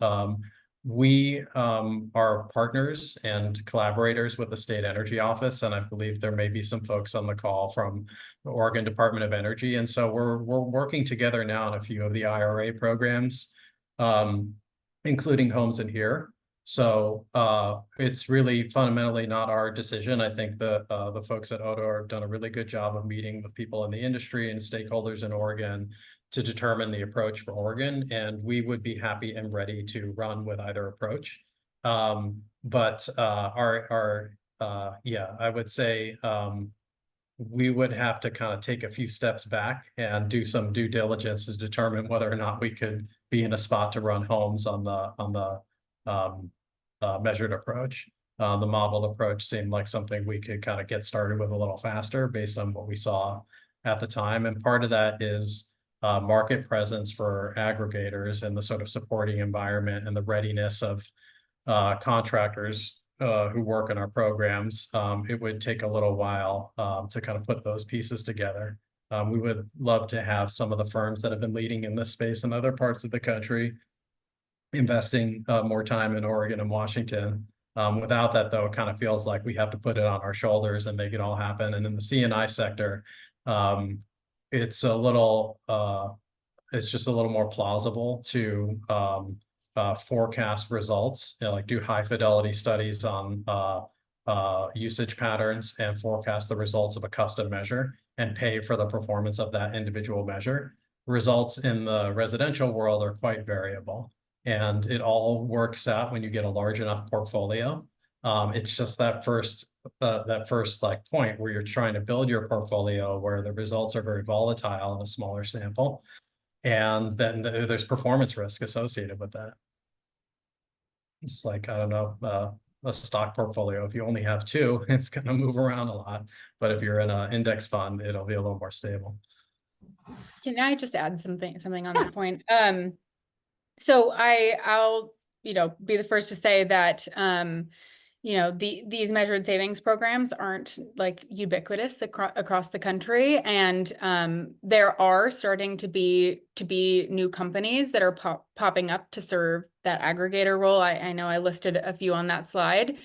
We are partners and collaborators with the State Energy Office, and I believe there may be some folks on the call from the Oregon Department of Energy. And so we're working together now on a few of the IRA programs, including Homes in Here. So it's really fundamentally not our decision. I think the folks at ODO have done a really good job of meeting with people in the industry and stakeholders in Oregon to determine the approach for Oregon, and we would be happy and ready to run with either approach. I would say we would have to kind of take a few steps back and do some due diligence to determine whether or not we could be in a spot to run homes on the measured approach. The modeled approach seemed like something we could kind of get started with a little faster based on what we saw at the time, and part of that is market presence for aggregators and the sort of supporting environment and the readiness of contractors who work in our programs. It would take a little while to kind of put those pieces together. We would love to have some of the firms that have been leading in this space in other parts of the country investing more time in Oregon and Washington. Without that, though, it kind of feels like we have to put it on our shoulders and make it all happen. And in the C&I sector, it's a little, it's just a little more plausible to forecast results, you know, like do high fidelity studies on usage patterns and forecast the results of a custom measure and pay for the performance of that individual measure. Results in the residential world are quite variable, and it all works out when you get a large enough portfolio. It's just that first like point where you're trying to build your portfolio where the results are very volatile in a smaller sample, and then there's performance risk associated with that. It's like, I don't know, a stock portfolio. If you only have two, it's going to move around a lot, but if you're in an index fund, it'll be a little more stable. Can I just add something on that point? So I'll be the first to say that these measured savings programs aren't like ubiquitous across the country, and there are starting to be new companies that are popping up to serve that aggregator role. I know I listed a few on that slide.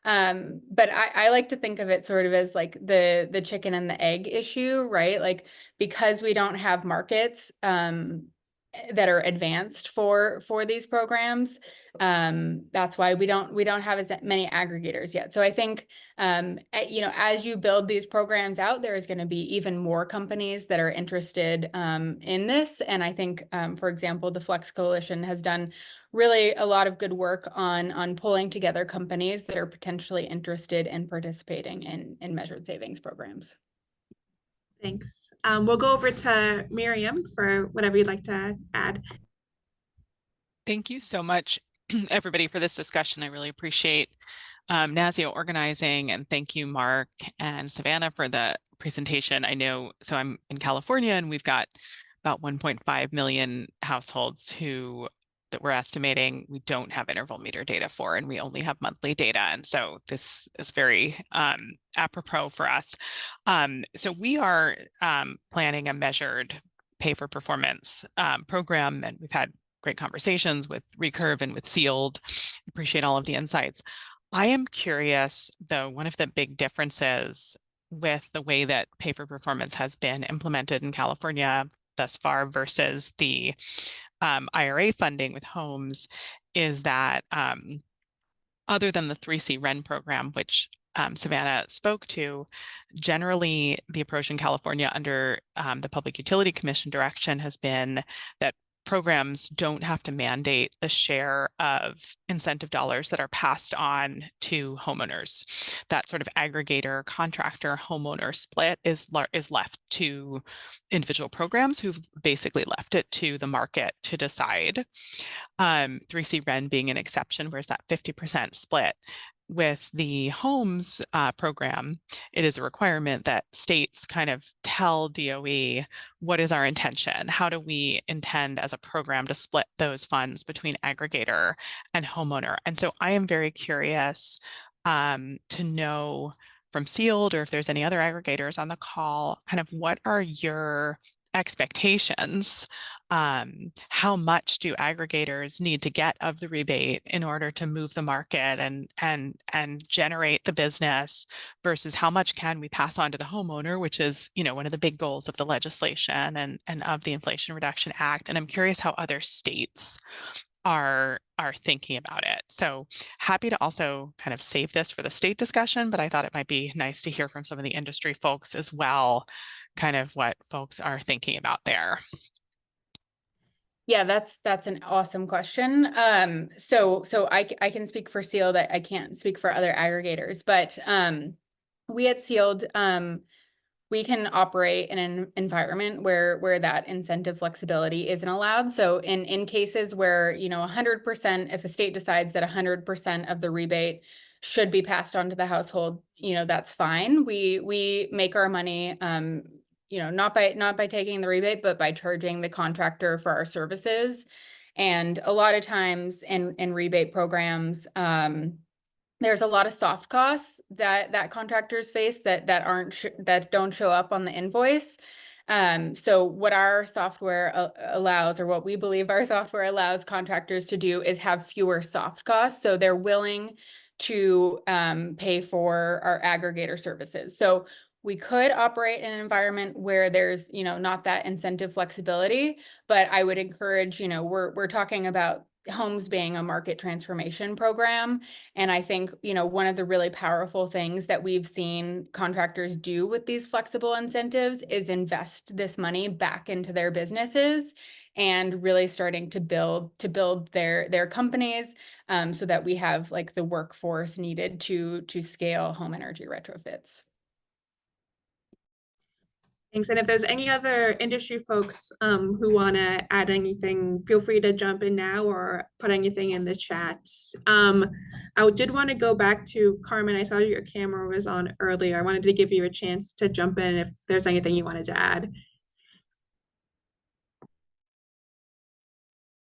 But I like to think of it sort of as like the chicken and the egg issue, right? Like, because we don't have markets that are advanced for these programs, that's why we don't have as many aggregators yet. So I think you know, as you build these programs out, there is going to be even more companies that are interested in this. And I think, for example, the Flex Coalition has done really a lot of good work on pulling together companies that are potentially interested in participating in measured savings programs. Thanks. We'll go over to Miriam for whatever you'd like to add. Thank you so much, everybody, for this discussion. I really appreciate NASEO organizing, and thank you, Mark and Savannah, for the presentation. I know, so I'm in California, and we've got about 1.5 million households that we're estimating we don't have interval meter data for, and we only have monthly data. And so this is very apropos for us. So we are planning a measured pay for performance program, and we've had great conversations with Recurve and with Sealed. Appreciate all of the insights. I am curious, though, one of the big differences with the way that pay for performance has been implemented in California thus far versus the IRA funding with homes is that other than the 3C REN program, which Savannah spoke to, generally the approach in California under the Public Utility Commission direction has been that programs don't have to mandate the share of incentive dollars that are passed on to homeowners. That sort of aggregator, contractor, homeowner split is left to individual programs who've basically left it to the market to decide. 3C REN being an exception, whereas that 50% split. With the homes program, it is a requirement that states kind of tell DOE what is our intention, how do we intend as a program to split those funds between aggregator and homeowner. And so I am very curious to know from Sealed, or if there's any other aggregators on the call, kind of what are your expectations? How much do aggregators need to get of the rebate in order to move the market and generate the business, versus how much can we pass on to the homeowner, which is, you know, one of the big goals of the legislation and of the Inflation Reduction Act. And I'm curious how other states are thinking about it. So happy to also kind of save this for the state discussion, but I thought it might be nice to hear from some of the industry folks as well, kind of what folks are thinking about there. Yeah, that's an awesome question. So I can speak for Sealed. I can't speak for other aggregators, but we at Sealed, we can operate in an environment where that incentive flexibility isn't allowed. So in cases where, you know, 100%, if a state decides that 100% of the rebate should be passed on to the household, you know, that's fine. We make our money, you know, not by taking the rebate, but by charging the contractor for our services. And a lot of times in rebate programs, there's a lot of soft costs that contractors face that don't show up on the invoice. So what our software allows, or what we believe our software allows contractors to do, is have fewer soft costs. So they're willing to pay for our aggregator services. So we could operate in an environment where there's, you know, not that incentive flexibility, but I would encourage, you know, we're talking about homes being a market transformation program. And I think, you know, one of the really powerful things that we've seen contractors do with these flexible incentives is invest this money back into their businesses and really starting to build their companies, so that we have like the workforce needed to scale home energy retrofits. Thanks. And if there's any other industry folks who want to add anything, feel free to jump in now or put anything in the chat. I did want to go back to Carmen. I saw your camera was on earlier. I wanted to give you a chance to jump in if there's anything you wanted to add.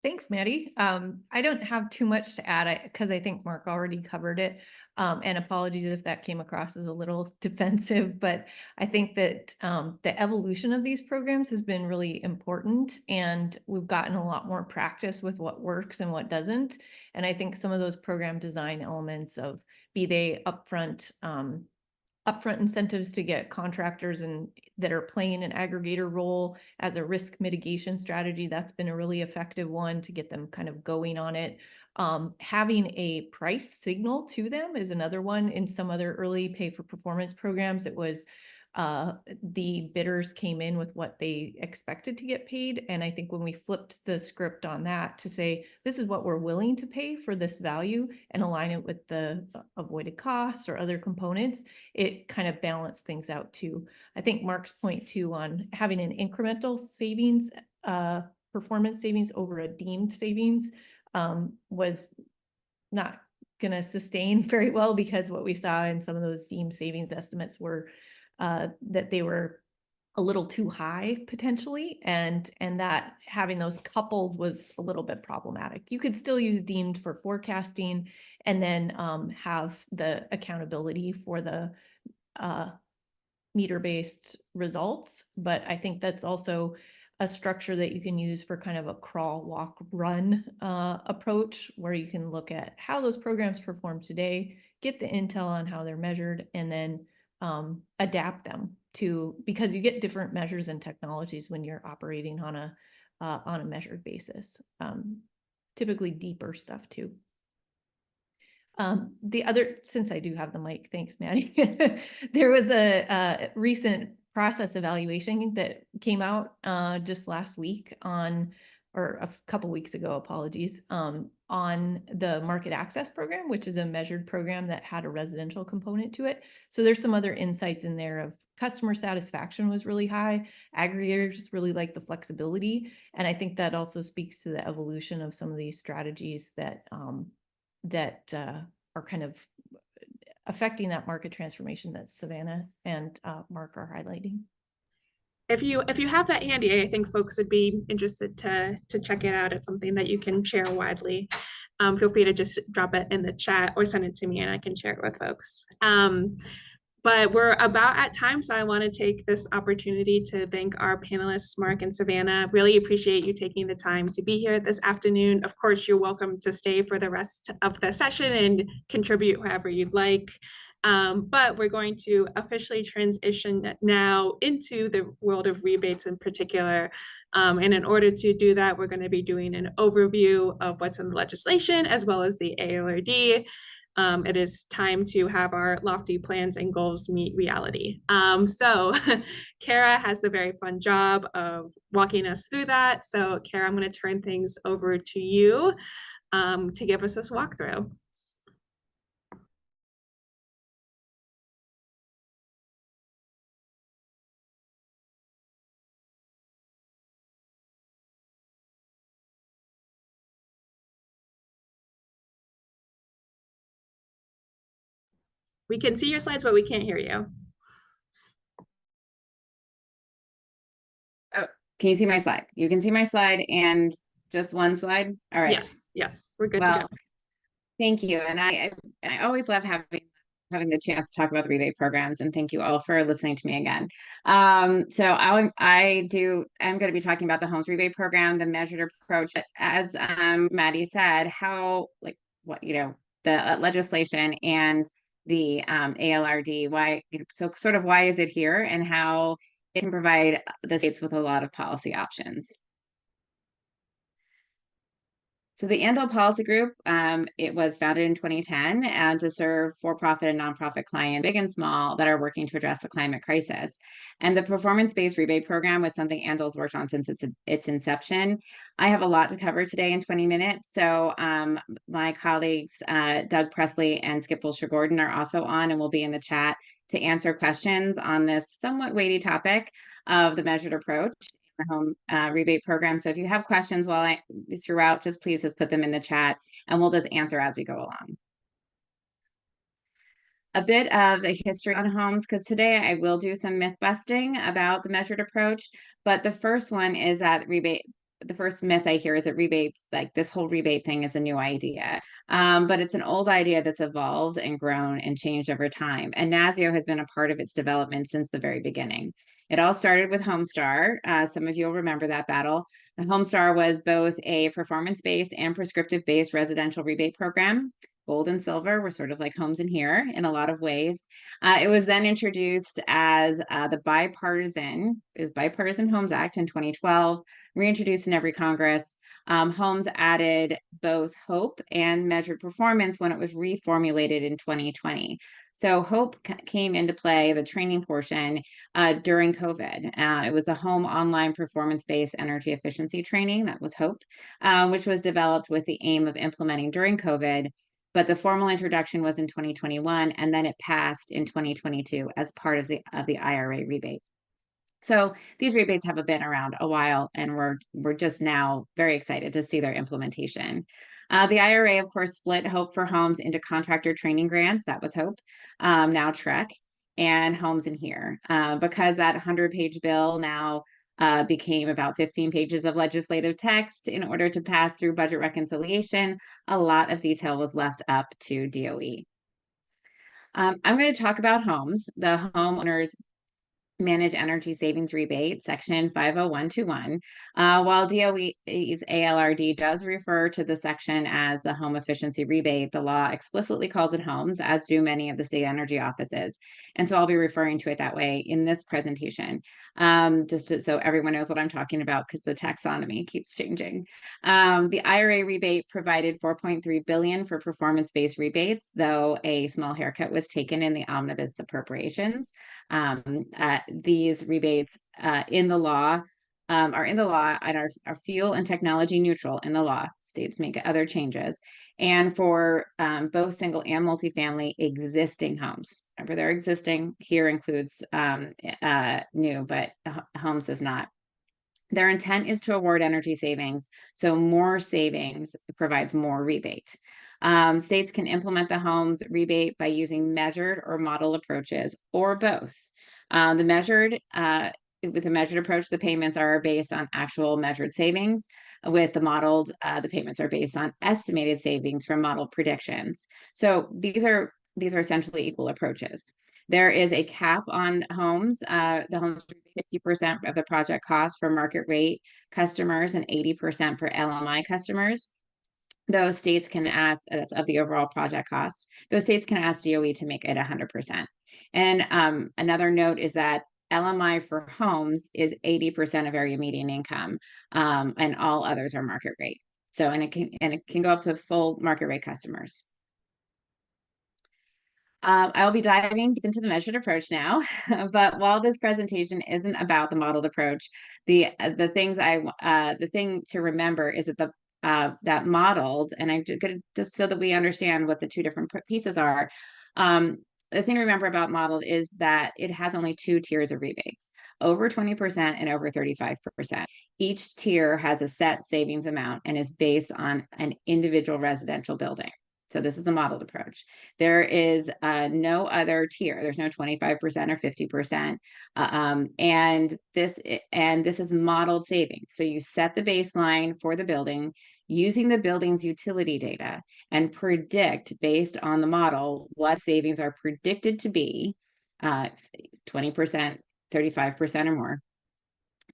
Thanks, Maddie. I don't have too much to add because I think Mark already covered it. And apologies if that came across as a little defensive, but I think that the evolution of these programs has been really important, and we've gotten a lot more practice with what works and what doesn't. And I think some of those program design elements of, be they upfront incentives to get contractors and that are playing an aggregator role as a risk mitigation strategy. That's been a really effective one to get them kind of going on it. Having a price signal to them is another one. In some other early pay for performance programs, it was the bidders came in with what they expected to get paid. And I think when we flipped the script on that to say, this is what we're willing to pay for this value and align it with the avoided costs or other components, it kind of balanced things out too. I think Mark's point too on having an incremental savings, performance savings over a deemed savings was not going to sustain very well, because what we saw in some of those deemed savings estimates were that they were a little too high potentially, and that having those coupled was a little bit problematic. You could still use deemed for forecasting and then have the accountability for the meter-based results, but I think that's also a structure that you can use for kind of a crawl, walk, run approach, where you can look at how those programs perform today, get the intel on how they're measured, and then adapt them to, because you get different measures and technologies when you're operating on a measured basis. Typically deeper stuff too. The other, since I do have the mic, thanks, Maddie. There was a recent process evaluation that came out just last week on, or a couple weeks ago, apologies, on the market access program, which is a measured program that had a residential component to it. So there's some other insights in there of customer satisfaction was really high. Aggregators really like the flexibility. And I think that also speaks to the evolution of some of these strategies that are kind of affecting that market transformation that Savannah and Mark are highlighting. If you have that handy, I think folks would be interested to check it out. It's something that you can share widely. Feel free to just drop it in the chat or send it to me and I can share it with folks. But we're about at time, so I want to take this opportunity to thank our panelists, Mark and Savannah. Really appreciate you taking the time to be here this afternoon. Of course, you're welcome to stay for the rest of the session and contribute however you'd like. But we're going to officially transition now into the world of rebates in particular. And in order to do that, we're going to be doing an overview of what's in the legislation as well as the ALRD. It is time to have our lofty plans and goals meet reality. So Kara has a very fun job of walking us through that. So Kara, I'm going to turn things over to you to give us this walkthrough. We can see your slides, but we can't hear you. Oh, can you see my slide? You can see my slide and just one slide? All right. Yes, we're good to go. Thank you. And I always love having the chance to talk about the rebate programs, and thank you all for listening to me again. So I'm going to be talking about the homes rebate program, the measured approach, as Maddie said, how, like, what, the legislation and the ALRD, why, so sort of why is it here and how it can provide the states with a lot of policy options. So the Andal Policy Group, it was founded in 2010 to serve for-profit and nonprofit clients, big and small, that are working to address the climate crisis. And the performance-based rebate program was something Andal's worked on since its inception. I have a lot to cover today in 20 minutes. So my colleagues, Doug Presley and Skip Wilshire-Gordon, are also on and will be in the chat to answer questions on this somewhat weighty topic of the measured approach, the home rebate program. So if you have questions throughout, just please just put them in the chat and we'll just answer as we go along. A bit of a history on homes, because today I will do some myth busting about the measured approach, but the first one is that the first myth I hear is that rebates, like this whole rebate thing, is a new idea. But it's an old idea that's evolved and grown and changed over time. And NASEO has been a part of its development since the very beginning. It all started with Homestar. Some of you will remember that battle. The Homestar was both a performance-based and prescriptive-based residential rebate program. Gold and silver were sort of like Homes in Here in a lot of ways. It was then introduced as the Bipartisan Homes Act in 2012, reintroduced in every Congress. Homes added both hope and measured performance when it was reformulated in 2020. So hope came into play, the training portion, during COVID. It was the home online performance-based energy efficiency training, that was hope, which was developed with the aim of implementing during COVID. But the formal introduction was in 2021, and then it passed in 2022 as part of the IRA rebate. So these rebates have been around a while, and we're just now very excited to see their implementation. The IRA, of course, split Hope for Homes into contractor training grants. That was Hope, now TREC, and Homes in Here. Because that 100-page bill now became about 15 pages of legislative text in order to pass through budget reconciliation, a lot of detail was left up to DOE. I'm going to talk about homes. The homeowners manage energy savings rebate, section 50121. While DOE's ALRD does refer to the section as the home efficiency rebate, the law explicitly calls it homes, as do many of the state energy offices. And so I'll be referring to it that way in this presentation, so everyone knows what I'm talking about, because the taxonomy keeps changing. The IRA rebate provided $4.3 billion for performance-based rebates, though a small haircut was taken in the omnibus appropriations. These rebates are in the law and are fuel and technology neutral in the law. States make other changes. And for both single and multifamily existing homes. Remember, they're existing. Here includes new, but homes does not. Their intent is to award energy savings, so more savings provides more rebate. States can implement the homes rebate by using measured or model approaches, or both. With the measured approach, the payments are based on actual measured savings. With the modeled, the payments are based on estimated savings from model predictions. So these are essentially equal approaches. There is a cap on homes. The homes 50% of the project cost for market rate customers and 80% for LMI customers. Those states can ask, that's of the overall project cost, those states can ask DOE to make it 100%. And another note is that LMI for homes is 80% of area median income, and all others are market rate. So, and it can go up to full market rate customers. I'll be diving deep into the measured approach now, but while this presentation isn't about the modeled approach, the thing to remember is that that modeled, and I'm just so that we understand what the two different pieces are. The thing to remember about modeled is that it has only 2 tiers of rebates, over 20% and over 35%. Each tier has a set savings amount and is based on an individual residential building. So this is the modeled approach. There is no other tier. There's no 25% or 50%. And this is modeled savings. So you set the baseline for the building using the building's utility data and predict based on the model what savings are predicted to be, 20%, 35% or more.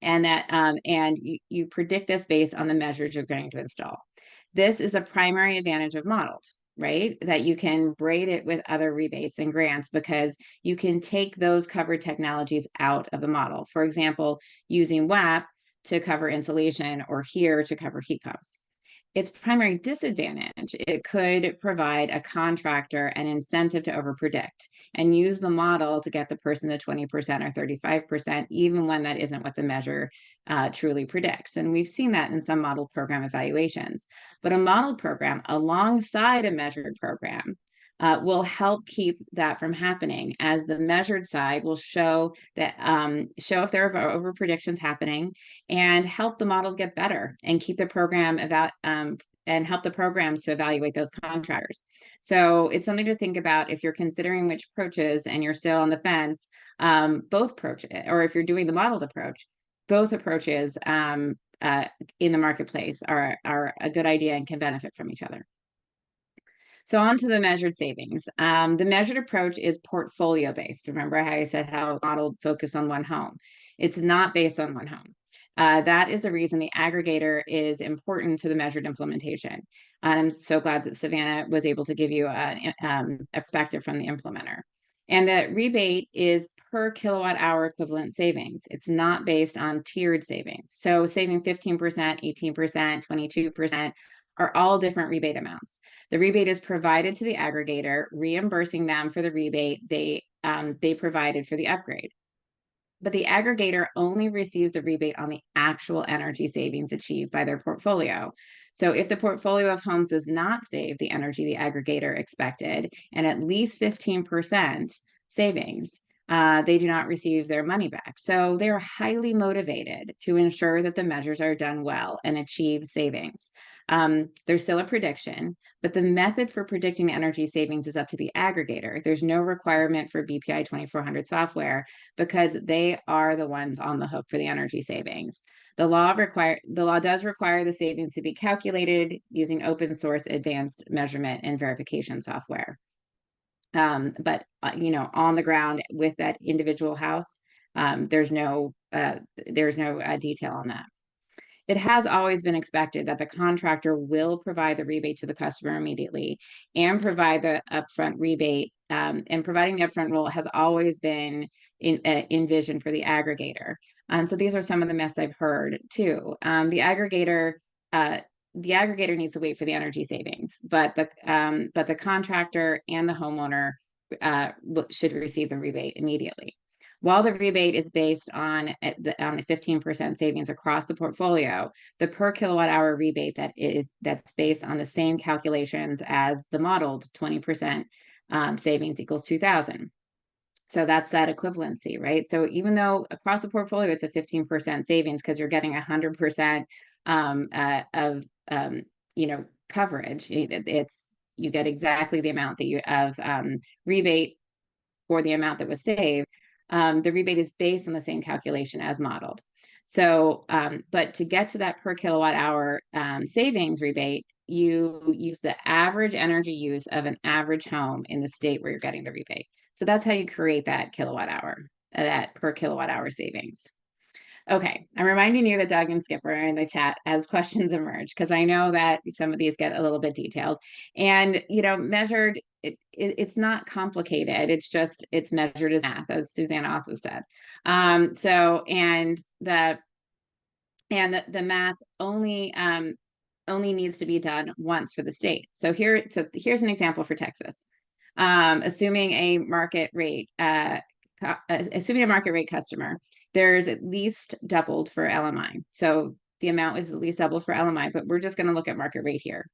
And that and you predict this based on the measures you're going to install. This is the primary advantage of modeled, right? That you can braid it with other rebates and grants because you can take those covered technologies out of the model. For example, using WAP to cover insulation or HERE to cover heat pumps. Its primary disadvantage, it could provide a contractor an incentive to overpredict and use the model to get the person to 20% or 35%, even when that isn't what the measure truly predicts. And we've seen that in some model program evaluations. But a model program alongside a measured program will help keep that from happening, as the measured side will show that show if there are over predictions happening and help the models get better and keep the program and help the programs to evaluate those contractors. So it's something to think about if you're considering which approaches and you're still on the fence. Both approaches, or if you're doing the modeled approach, both approaches in the marketplace are a good idea and can benefit from each other. So on to the measured savings. The measured approach is portfolio based. Remember how I said how modeled focus on one home. It's not based on one home. That is the reason the aggregator is important to the measured implementation. I'm so glad that Savannah was able to give you a perspective from the implementer. And the rebate is per kilowatt hour equivalent savings. It's not based on tiered savings. So saving 15%, 18%, 22% are all different rebate amounts. The rebate is provided to the aggregator, reimbursing them for the rebate they provided for the upgrade. But the aggregator only receives the rebate on the actual energy savings achieved by their portfolio. So if the portfolio of homes does not save the energy the aggregator expected and at least 15% savings, they do not receive their money back. So they are highly motivated to ensure that the measures are done well and achieve savings. There's still a prediction, but the method for predicting energy savings is up to the aggregator. There's no requirement for BPI 2400 software because they are the ones on the hook for the energy savings. The law does require the savings to be calculated using open source advanced measurement and verification software. But on the ground with that individual house, there's no detail on that. It has always been expected that the contractor will provide the rebate to the customer immediately and provide the upfront rebate. And providing the upfront role has always been envisioned for the aggregator. So these are some of the myths I've heard too. The aggregator needs to wait for the energy savings, but the contractor and the homeowner should receive the rebate immediately. While the rebate is based on the 15% savings across the portfolio, the per kilowatt hour rebate that's based on the same calculations as the modeled 20% savings equals 2,000. So that's that equivalency, right? So even though across the portfolio it's a 15% savings because you're getting 100% of coverage, you get exactly the amount that of rebate for the amount that was saved. The rebate is based on the same calculation as modeled. So, but to get to that per kilowatt hour savings rebate, you use the average energy use of an average home in the state where you're getting the rebate. So that's how you create that kilowatt hour, that per kilowatt hour savings. Okay, I'm reminding you that Doug and Skipper are in the chat as questions emerge, because I know that some of these get a little bit detailed. And, measured, it's not complicated. It's measured as math, as Suzanne also said. And the math only needs to be done once for the state. So here's an example for Texas. Assuming a market rate customer, there's at least doubled for LMI. So the amount is at least doubled for LMI, but we're just going to look at market rate here.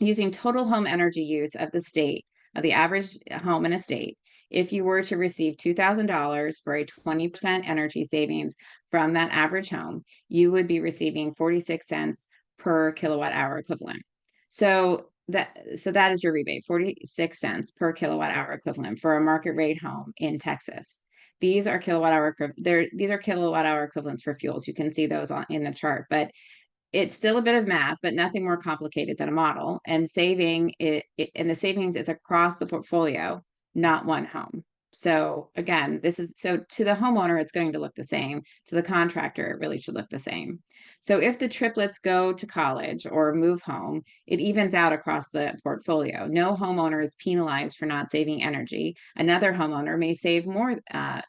Using total home energy use of the state, of the average home in a state, if you were to receive $2,000 for a 20% energy savings from that average home, you would be receiving 46 cents per kilowatt hour equivalent. So that is your rebate, 46 cents per kilowatt hour equivalent for a market rate home in Texas. These are kilowatt hour equivalents for fuels. You can see those in the chart, but it's still a bit of math, but nothing more complicated than a model. And the savings is across the portfolio, not one home. So again, to the homeowner, it's going to look the same. To the contractor, it really should look the same. So if the triplets go to college or move home, it evens out across the portfolio. No homeowner is penalized for not saving energy. Another homeowner may save more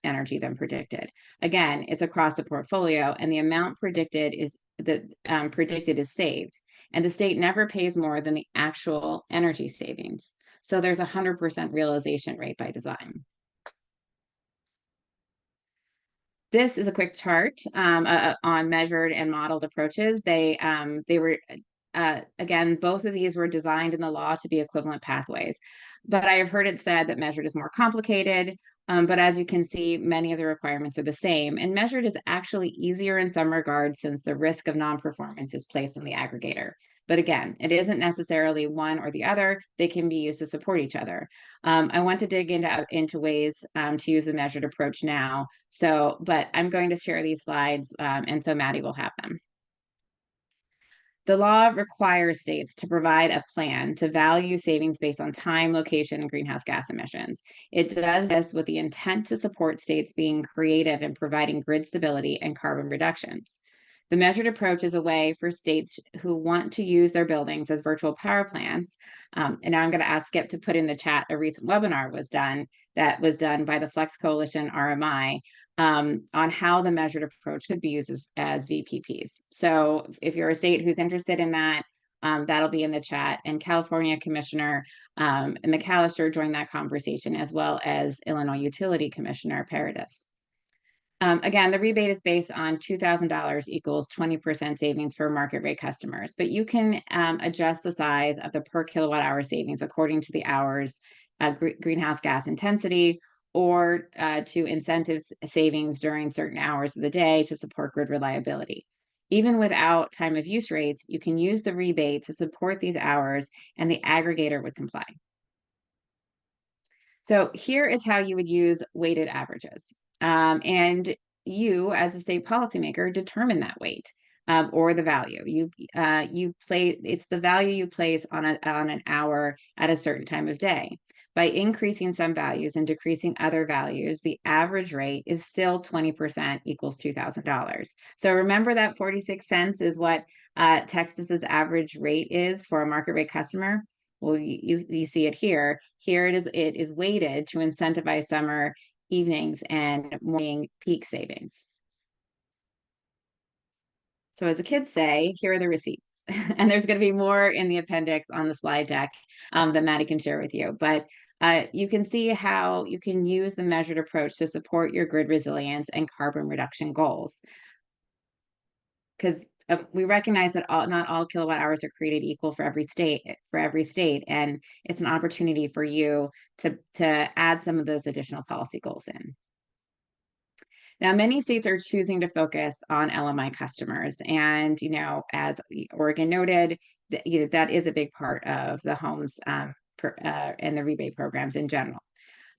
energy than predicted. Again, it's across the portfolio, and the amount predicted is saved. And the state never pays more than the actual energy savings. So there's 100% realization rate by design. This is a quick chart on measured and modeled approaches. They were, again, both of these were designed in the law to be equivalent pathways. But I have heard it said that measured is more complicated. But as you can see, many of the requirements are the same. And measured is actually easier in some regards since the risk of non-performance is placed on the aggregator. But again, it isn't necessarily one or the other. They can be used to support each other. I want to dig into ways to use the measured approach now. But I'm going to share these slides, and so Maddie will have them. The law requires states to provide a plan to value savings based on time, location, and greenhouse gas emissions. It does this with the intent to support states being creative in providing grid stability and carbon reductions. The measured approach is a way for states who want to use their buildings as virtual power plants. And now I'm going to ask Skip to put in the chat a recent webinar that was done by the Flex Coalition RMI on how the measured approach could be used as VPPs. So if you're a state who's interested in that, that'll be in the chat. And California Commissioner McAllister joined that conversation, as well as Illinois Utility Commissioner Paradis. Again, the rebate is based on $2,000 equals 20% savings for market rate customers, but you can adjust the size of the per kilowatt hour savings according to the hours greenhouse gas intensity, or to incentive savings during certain hours of the day to support grid reliability. Even without time of use rates, you can use the rebate to support these hours, and the aggregator would comply. So here is how you would use weighted averages. And you, as a state policymaker, determine that weight or the value. It's the value you place on an hour at a certain time of day. By increasing some values and decreasing other values, the average rate is still 20% equals $2,000. So remember that 46 cents is what Texas's average rate is for a market rate customer. Well, you see it here. Here it is weighted to incentivize summer evenings and morning peak savings. So as the kids say, here are the receipts. And there's going to be more in the appendix on the slide deck that Maddie can share with you. But you can see how you can use the measured approach to support your grid resilience and carbon reduction goals. Because we recognize that not all kilowatt hours are created equal for every state, and it's an opportunity for you to add some of those additional policy goals in. Now, many states are choosing to focus on LMI customers, and as Oregon noted, that is a big part of the homes and the rebate programs in general.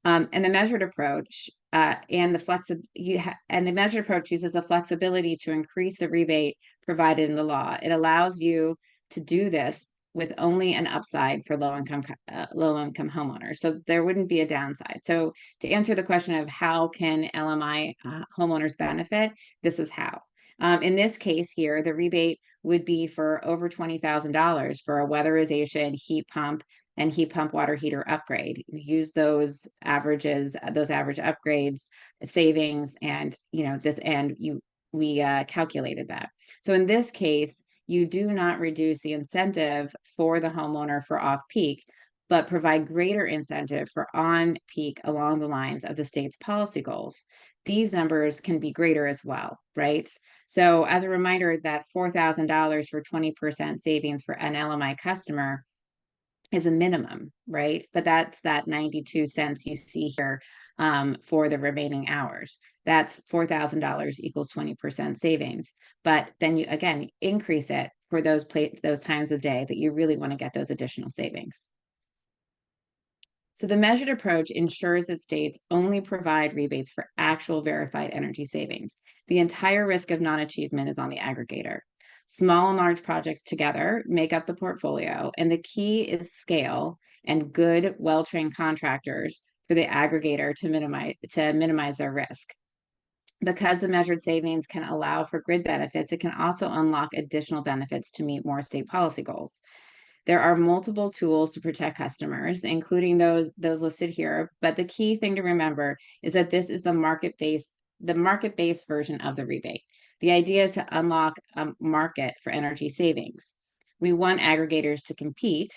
And the measured approach and the measured approach uses the flexibility to increase the rebate provided in the law. It allows you to do this with only an upside for low-income homeowners. So there wouldn't be a downside. So to answer the question of how can LMI homeowners benefit, this is how. In this case here, the rebate would be for over $20,000 for a weatherization, heat pump, and heat pump water heater upgrade. We use those average upgrades, savings, and we calculated that. So in this case, you do not reduce the incentive for the homeowner for off-peak, but provide greater incentive for on-peak along the lines of the state's policy goals. These numbers can be greater as well, right? So as a reminder, that $4,000 for 20% savings for an LMI customer is a minimum, right? But that's that 92 cents you see here for the remaining hours. That's $4,000 equals 20% savings. But then you, again, increase it for those times of day that you really want to get those additional savings. So the measured approach ensures that states only provide rebates for actual verified energy savings. The entire risk of non-achievement is on the aggregator. Small and large projects together make up the portfolio, and the key is scale and good, well-trained contractors for the aggregator to minimize their risk. Because the measured savings can allow for grid benefits, it can also unlock additional benefits to meet more state policy goals. There are multiple tools to protect customers, including those listed here, but the key thing to remember is that this is the market-based version of the rebate. The idea is to unlock a market for energy savings. We want aggregators to compete,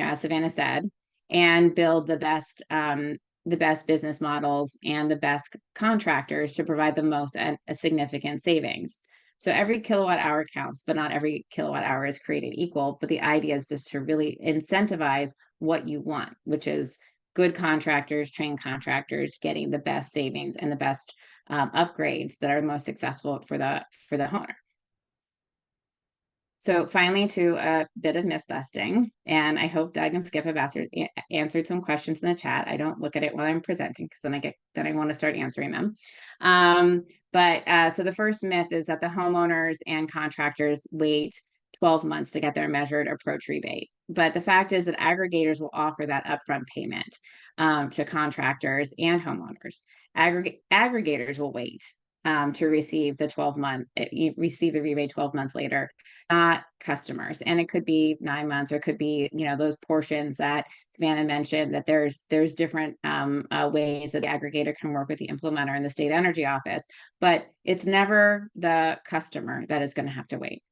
as Savannah said, and build the best business models and the best contractors to provide the most significant savings. So every kilowatt hour counts, but not every kilowatt hour is created equal. But the idea is just to really incentivize what you want, which is good contractors, trained contractors, getting the best savings and the best upgrades that are most successful for the homeowner. So finally, to a bit of myth busting, and I hope Doug and Skip have answered some questions in the chat. I don't look at it while I'm presenting because then I want to start answering them. So the first myth is that the homeowners and contractors' weight 12 months to get their measured approach rebate. But the fact is that aggregators will offer that upfront payment to contractors and homeowners. Aggregators will wait to receive the 12-month, receive the rebate 12 months later, not customers. And it could be 9 months, or it could be, those portions that Savannah mentioned, that there's different ways that the aggregator can work with the implementer in the state energy office, but it's never the customer that is going to have to wait.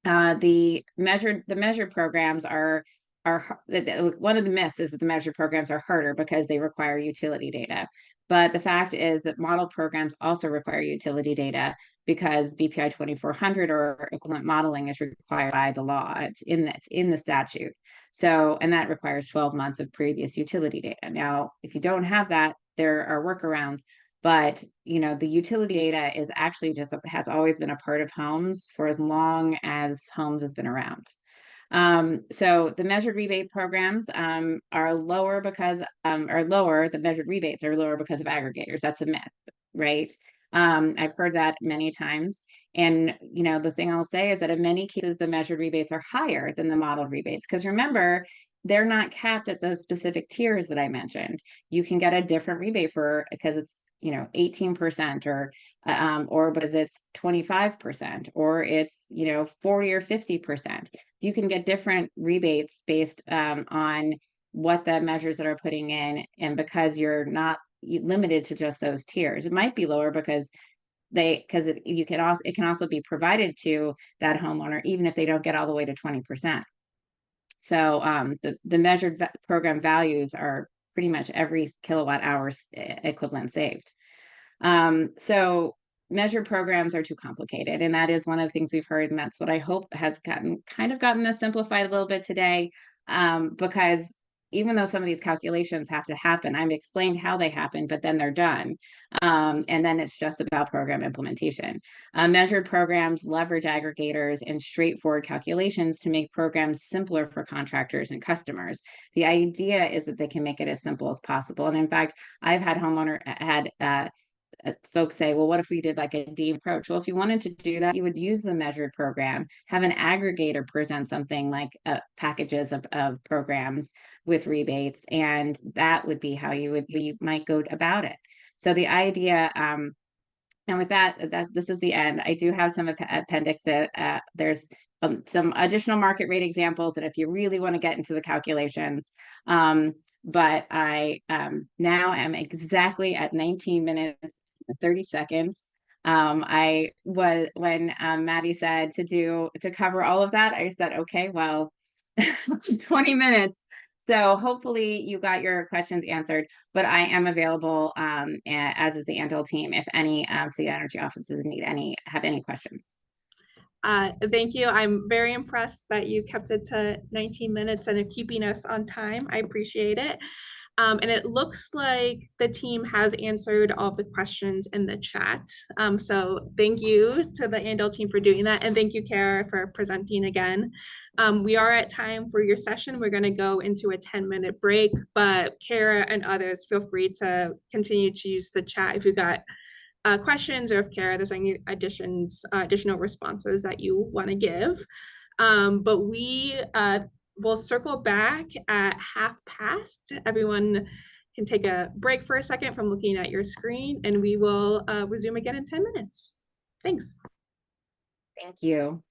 The measured programs are one of the myths is that the measured programs are harder because they require utility data. But the fact is that model programs also require utility data because BPI 2400 or equivalent modeling is required by the law. It's in the statute. So, and that requires 12 months of previous utility data. Now, if you don't have that, there are workarounds. But the utility data is actually has always been a part of homes for as long as homes has been around. So the measured rebate programs are lower because the measured rebates are lower because of aggregators. That's a myth, right? I've heard that many times. And the thing I'll say is that in many cases, the measured rebates are higher than the modeled rebates. Because remember, they're not capped at those specific tiers that I mentioned. You can get a different rebate because it's 18% or because it's 25% or it's 40 or 50%. You can get different rebates based on what the measures that are putting in, and because you're not limited to just those tiers. It might be lower because it can also be provided to that homeowner even if they don't get all the way to 20%. So the measured program values are pretty much every kilowatt hour equivalent saved. So measured programs are too complicated, and that is one of the things we've heard, and that's what I hope has gotten this simplified a little bit today, because even though some of these calculations have to happen, I've explained how they happen, but then they're done. And then it's just about program implementation. Measured programs leverage aggregators and straightforward calculations to make programs simpler for contractors and customers. The idea is that they can make it as simple as possible. And in fact, I've had folks say, well, what if we did like a deemed approach? Well, if you wanted to do that, you would use the measured program, have an aggregator present something like packages of programs with rebates, and that would be how you might go about it. So the idea, and with that, this is the end. I do have some appendixes. There's some additional market rate examples, and if you really want to get into the calculations, but I now am exactly at 19 minutes 30 seconds. When Maddie said to cover all of that, I said, okay, well, 20 minutes. So hopefully you got your questions answered, but I am available, as is the Andel team, if any state energy offices have any questions. Thank you. I'm very impressed that you kept it to 19 minutes and are keeping us on time. I appreciate it. And it looks like the team has answered all of the questions in the chat. So thank you to the Andel team for doing that. And thank you, Kara, for presenting again. We are at time for your session. We're going to go into a 10-minute break, but Kara and others, feel free to continue to use the chat if you've got questions, or if Kara, there's any additional responses that you want to give. But we'll circle back at past. Everyone can take a break for a second from looking at your screen, and we will resume again in 10 minutes. Thanks. Thank you.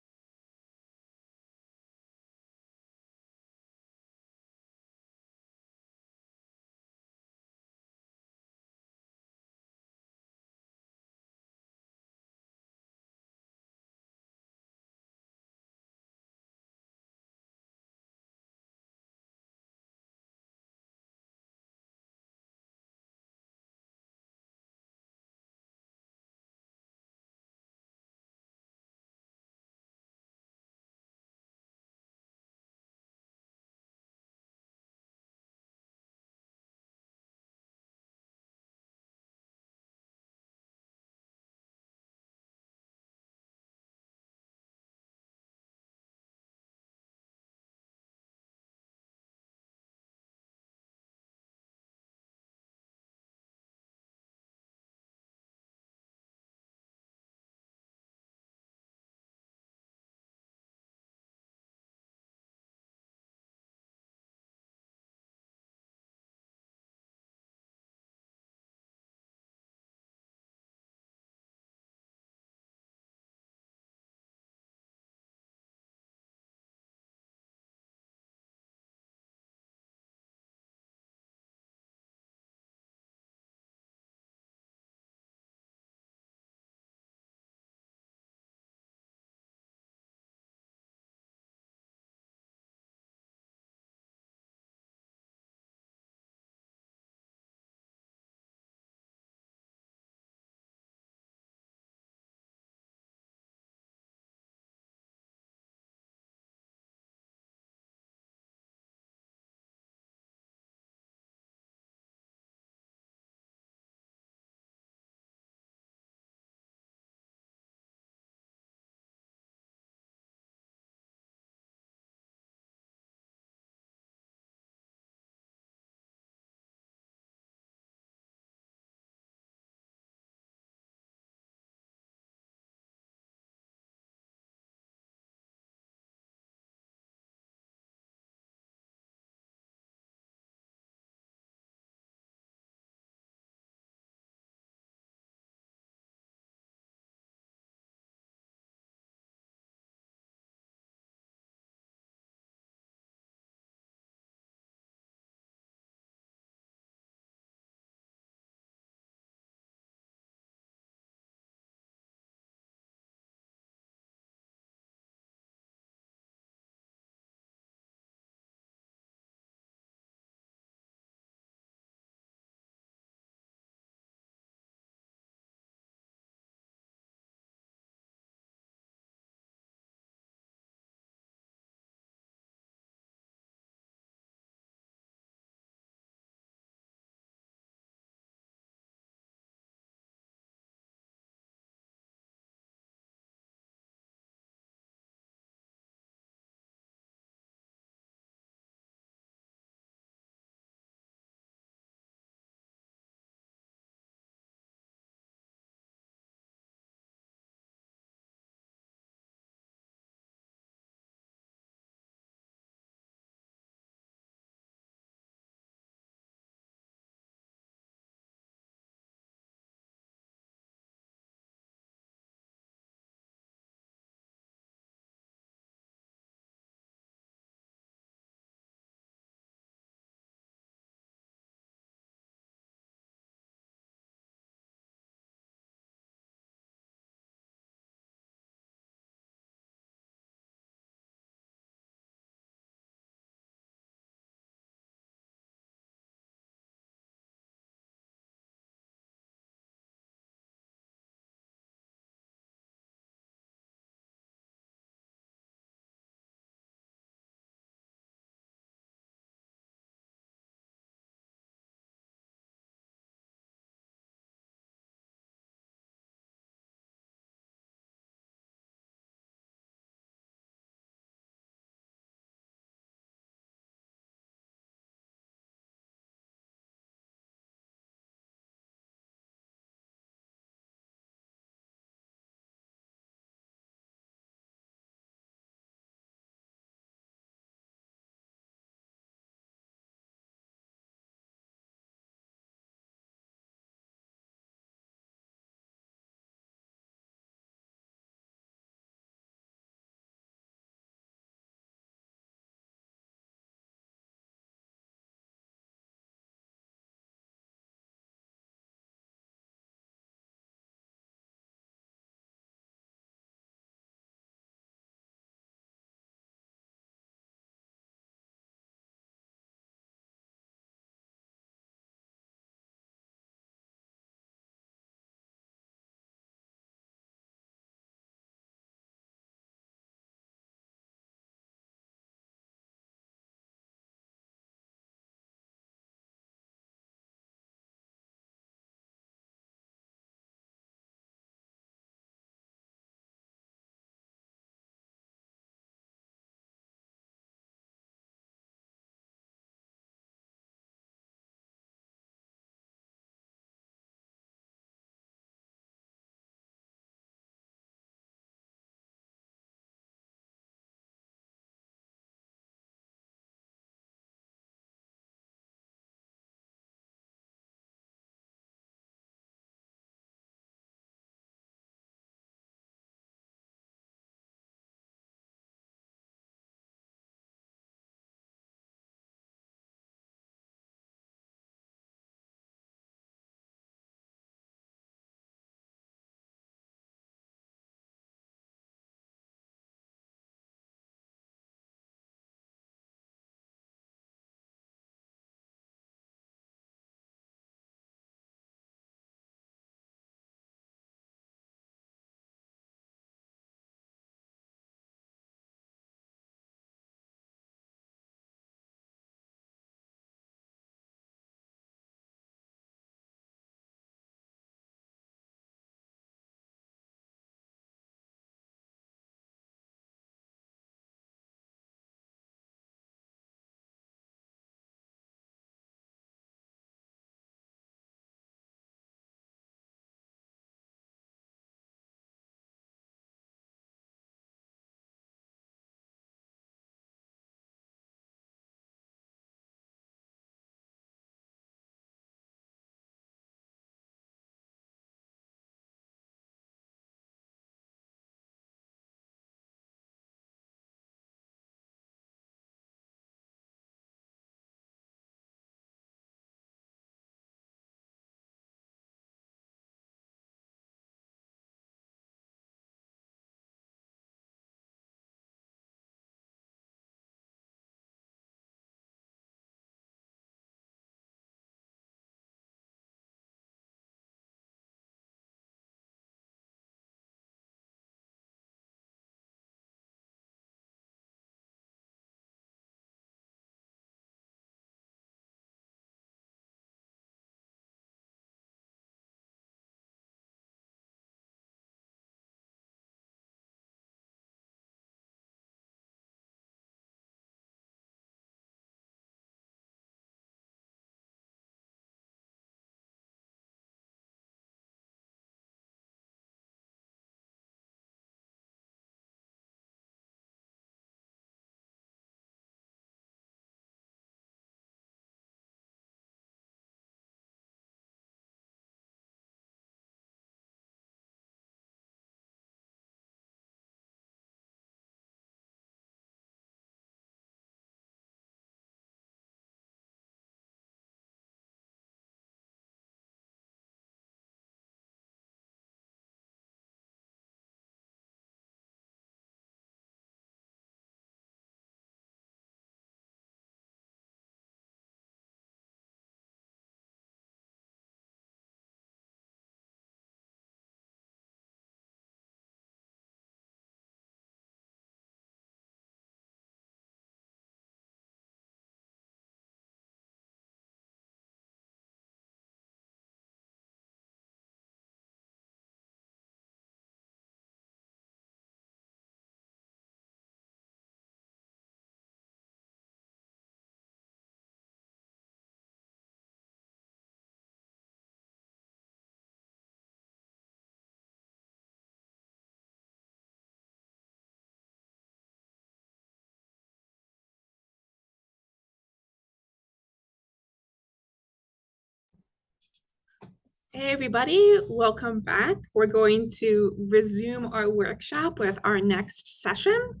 Hey everybody, welcome back. We're going to resume our workshop with our next session.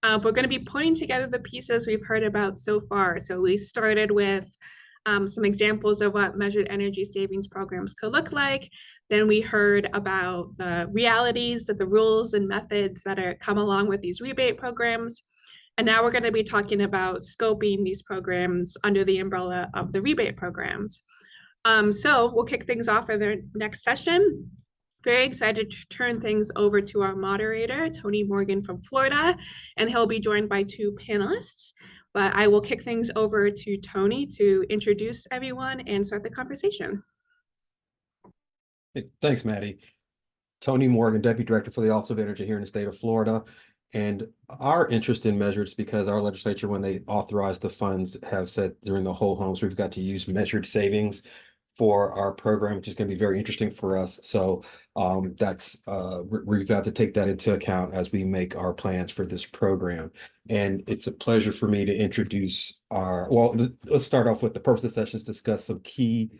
We're going to be putting together the pieces we've heard about so far. So we started with some examples of what measured energy savings programs could look like. Then we heard about the realities, the rules and methods that come along with these rebate programs. And now we're going to be talking about scoping these programs under the umbrella of the rebate programs. So we'll kick things off in the next session. Very excited to turn things over to our moderator, Tony Morgan from Florida, and he'll be joined by two panelists. But I will kick things over to Tony to introduce everyone and start the conversation. Hey, thanks, Maddie. Tony Morgan, Deputy Director for the Office of Energy here in the state of Florida. And our interest in measures, because our legislature, when they authorized the funds, have said during the whole homes, we've got to use measured savings for our program, which is going to be very interesting for us. So we've got to take that into account as we make our plans for this program. And it's a pleasure for me to introduce let's start off with the purpose of the session is discuss some key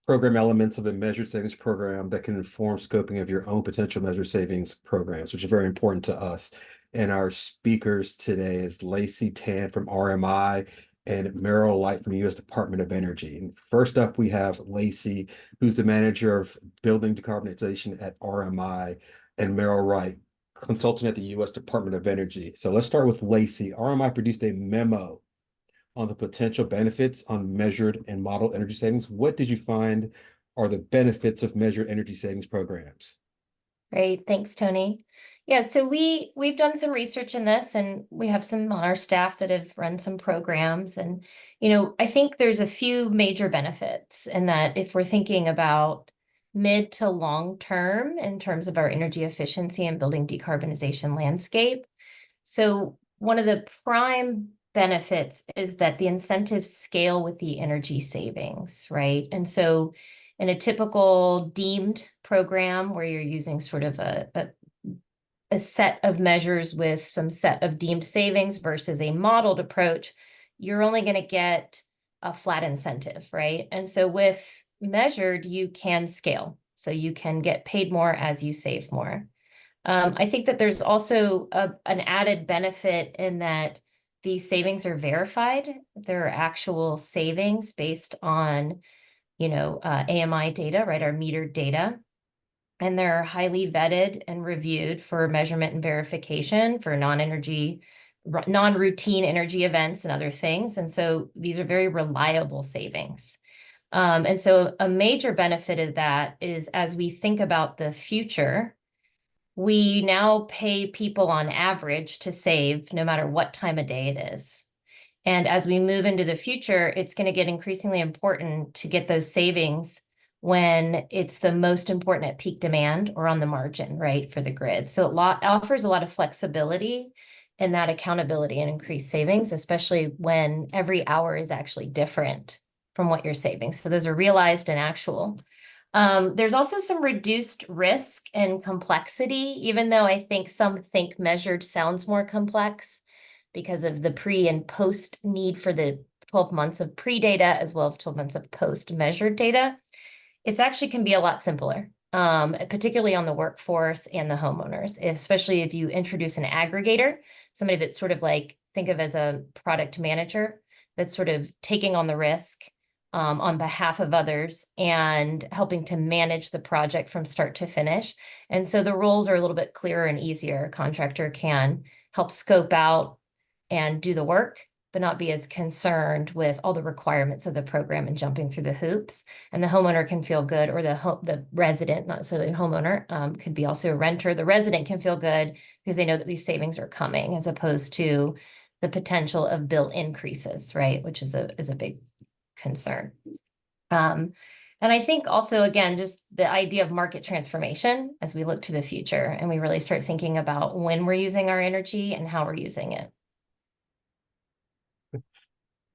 program elements of a measured savings program that can inform scoping of your own potential measured savings programs, which is very important to us. And our speakers today is Lacey Tan from RMI and Merrill Light from the U.S. Department of Energy. And first up, we have Lacey, who's the manager of building decarbonization at RMI, and Merrill Wright, consultant at the U.S. Department of Energy. So let's start with Lacey. RMI produced a memo on the potential benefits on measured and modeled energy savings. What did you find are the benefits of measured energy savings programs? Great, thanks, Tony. Yeah, so we've done some research in this, and we have some on our staff that have run some programs. And, I think there's a few major benefits in that if we're thinking about mid to long term in terms of our energy efficiency and building decarbonization landscape. So one of the prime benefits is that the incentives scale with the energy savings, right? And so in a typical deemed program where you're using sort of a set of measures with some set of deemed savings versus a modeled approach, you're only going to get a flat incentive, right? And so with measured, you can scale. So you can get paid more as you save more. I think that there's also an added benefit in that these savings are verified. They're actual savings based on, AMI data, right? Our metered data. And they're highly vetted and reviewed for measurement and verification for non-routine energy events and other things. And so these are very reliable savings. And so a major benefit of that is as we think about the future, we now pay people on average to save no matter what time of day it is. And as we move into the future, it's going to get increasingly important to get those savings when it's the most important at peak demand or on the margin, right, for the grid. So it offers a lot of flexibility and that accountability and increased savings, especially when every hour is actually different from what you're saving. So those are realized and actual. There's also some reduced risk and complexity, even though I think some think measured sounds more complex because of the pre and post need for the 12 months of pre-data as well as 12 months of post-measured data. It's actually can be a lot simpler, particularly on the workforce and the homeowners, especially if you introduce an aggregator, somebody that's sort of like, think of as a product manager that's sort of taking on the risk on behalf of others and helping to manage the project from start to finish. And so the roles are a little bit clearer and easier. A contractor can help scope out and do the work, but not be as concerned with all the requirements of the program and jumping through the hoops. And the homeowner can feel good, or the resident, not necessarily a homeowner, could be also a renter. The resident can feel good because they know that these savings are coming, as opposed to the potential of bill increases, right? Which is a big concern. And I think also, again, just the idea of market transformation as we look to the future and we really start thinking about when we're using our energy and how we're using it.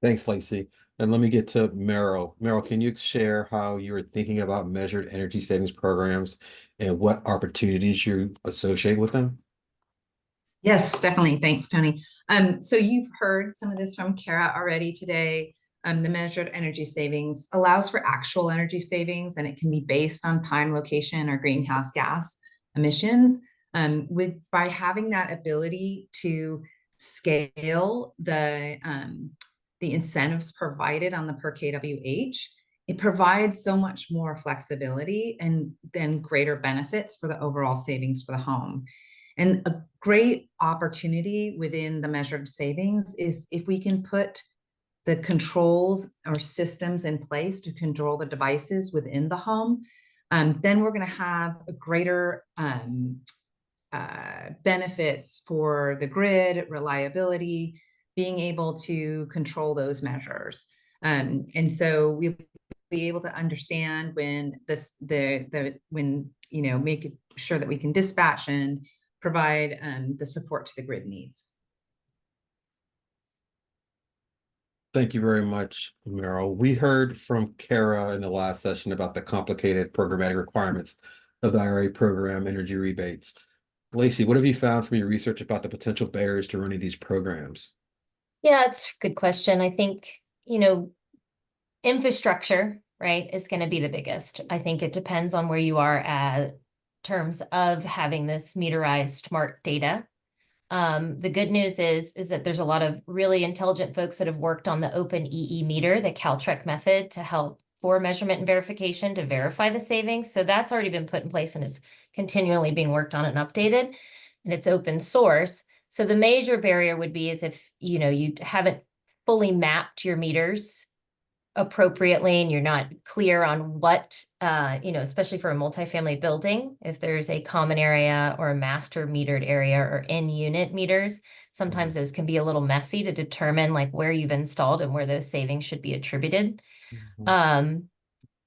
Thanks, Lacey. And let me get to Merrill. Merrill, can you share how you were thinking about measured energy savings programs and what opportunities you associate with them? Yes, definitely. Thanks, Tony. So you've heard some of this from Kara already today. the measured energy savings allows for actual energy savings, and it can be based on time, location, or greenhouse gas emissions. By having that ability to scale the incentives provided on the per kWh, it provides so much more flexibility and then greater benefits for the overall savings for the home. And a great opportunity within the measured savings is if we can put the controls or systems in place to control the devices within the home, then we're going to have a greater benefits for the grid, reliability, being able to control those measures. And so we'll be able to understand when make sure that we can dispatch and provide the support to the grid needs. Thank you very much, Meryl. We heard from Kara in the last session about the complicated programmatic requirements of the IRA program energy rebates. Lacey, what have you found from your research about the potential barriers to running these programs? Yeah, it's a good question. I think, infrastructure, right, is going to be the biggest. I think it depends on where you are at terms of having this meterized smart data. The good news is that there's a lot of really intelligent folks that have worked on the open EE meter, the Caltrec method, to help for measurement and verification to verify the savings. So that's already been put in place and is continually being worked on and updated, and it's open source. So the major barrier would be is if, you haven't fully mapped your meters appropriately and you're not clear on what, especially for a multifamily building, if there's a common area or a master metered area or in-unit meters, sometimes those can be a little messy to determine like where you've installed and where those savings should be attributed. And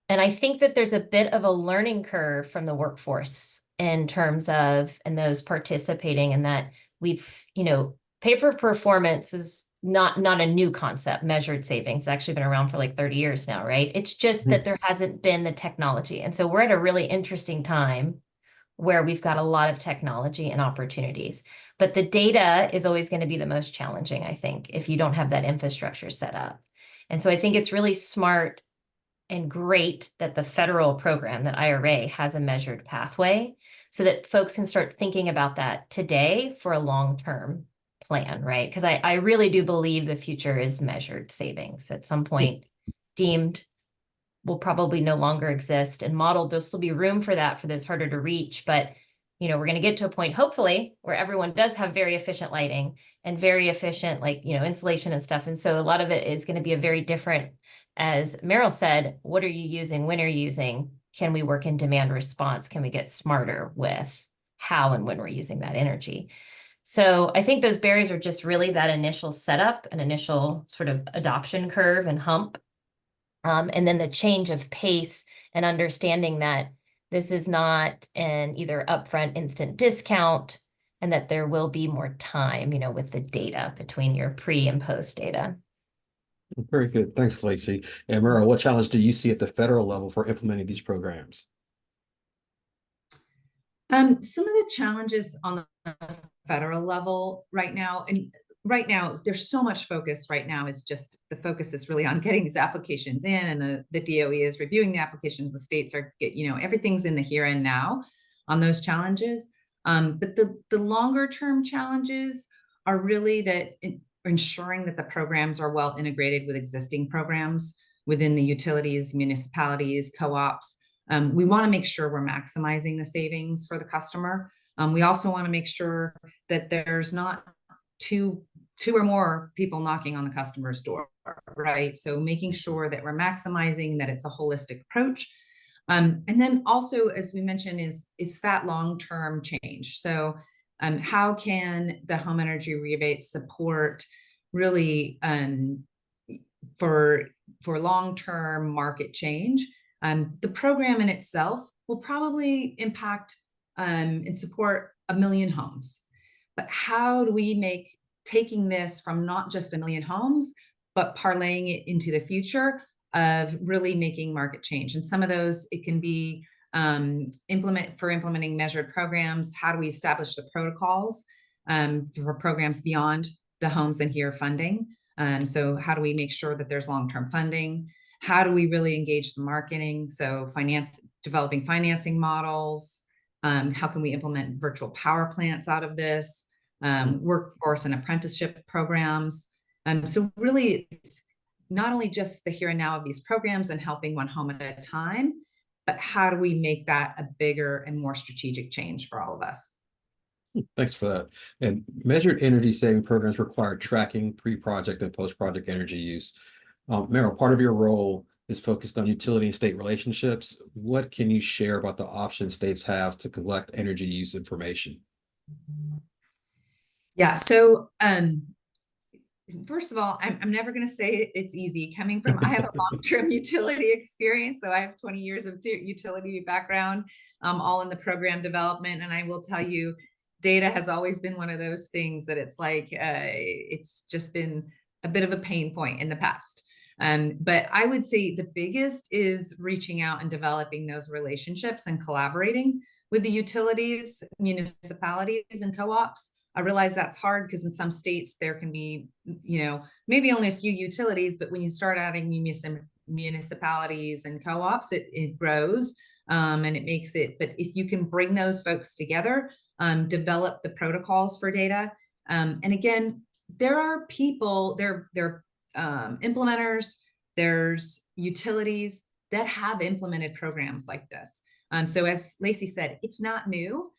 I think that there's a bit of a learning curve from the workforce in terms of, and those participating in that we've, pay for performance is not a new concept. Measured savings, it's actually been around for like 30 years now, right? It's just that there hasn't been the technology. And so we're at a really interesting time where we've got a lot of technology and opportunities, but the data is always going to be the most challenging, I think, if you don't have that infrastructure set up. And so I think it's really smart and great that the federal program, that IRA, has a measured pathway so that folks can start thinking about that today for a long-term plan, right? Because I really do believe the future is measured savings at some point. Deemed will probably no longer exist, and modeled, there'll still be room for that for those harder to reach. But, we're going to get to a point, hopefully, where everyone does have very efficient lighting and very efficient, insulation and stuff. And so a lot of it is going to be a very different, as Meryl said, what are you using? When are you using? Can we work in demand response? Can we get smarter with how and when we're using that energy? So I think those barriers are just really that initial setup, an initial sort of adoption curve and hump. And then the change of pace and understanding that this is not an either upfront instant discount, and that there will be more time, with the data between your pre and post data. Very good. Thanks, Lacey. And Meryl, what challenge do you see at the federal level for implementing these programs? Some of the challenges on the federal level right now, and right now there's so much focus right now is just the focus is really on getting these applications in, and the DOE is reviewing the applications. The states are everything's in the here and now on those challenges. But the longer term challenges are really that ensuring that the programs are well integrated with existing programs within the utilities, municipalities, co-ops. We want to make sure we're maximizing the savings for the customer. We also want to make sure that there's not two or more people knocking on the customer's door, right? So making sure that we're maximizing, that it's a holistic approach. And then also, as we mentioned, it's that long-term change. So how can the home energy rebate support really for long-term market change? The program in itself will probably impact and support 1 million homes. But how do we make taking this from not just 1 million homes, but parlaying it into the future of really making market change? And some of those, it can be implementing measured programs. How do we establish the protocols for programs beyond the Homes and Here funding? So how do we make sure that there's long-term funding? How do we really engage the marketing? So developing financing models. How can we implement virtual power plants out of this? Workforce and apprenticeship programs. So really, it's not only just the here and now of these programs and helping one home at a time, but how do we make that a bigger and more strategic change for all of us? Thanks for that. And measured energy saving programs require tracking pre-project and post-project energy use. Meryl, part of your role is focused on utility and state relationships. What can you share about the options states have to collect energy use information? Yeah, so first of all, I'm never going to say it's easy coming from, I have a long-term utility experience. So I have 20 years of utility background, all in the program development. And I will tell you, data has always been one of those things that it's like, it's just been a bit of a pain point in the past. But I would say the biggest is reaching out and developing those relationships and collaborating with the utilities, municipalities, and co-ops. I realize that's hard because in some states there can be, maybe only a few utilities, but when you start adding municipalities and co-ops, it grows and it makes it. But if you can bring those folks together, develop the protocols for data. And again, there are people, there are implementers, there's utilities that have implemented programs like this. So as Lacey said, it's not new.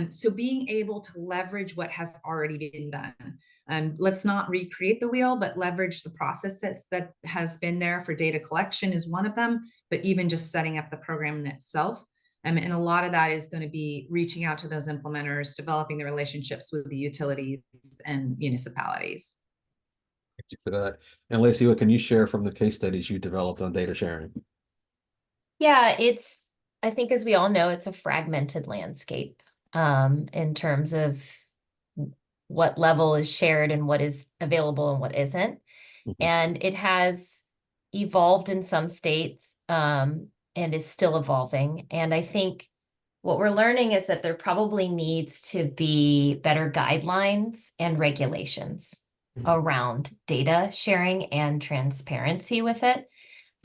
So being able to leverage what has already been done. Let's not recreate the wheel, but leverage the processes that has been there for data collection is one of them, but even just setting up the program in itself. And a lot of that is going to be reaching out to those implementers, developing the relationships with the utilities and municipalities. Thank you for that. And Lacey, what can you share from the case studies you developed on data sharing? Yeah, I think as we all know, it's a fragmented landscape in terms of what level is shared and what is available and what isn't. And it has evolved in some states and is still evolving. And I think what we're learning is that there probably needs to be better guidelines and regulations around data sharing and transparency with it.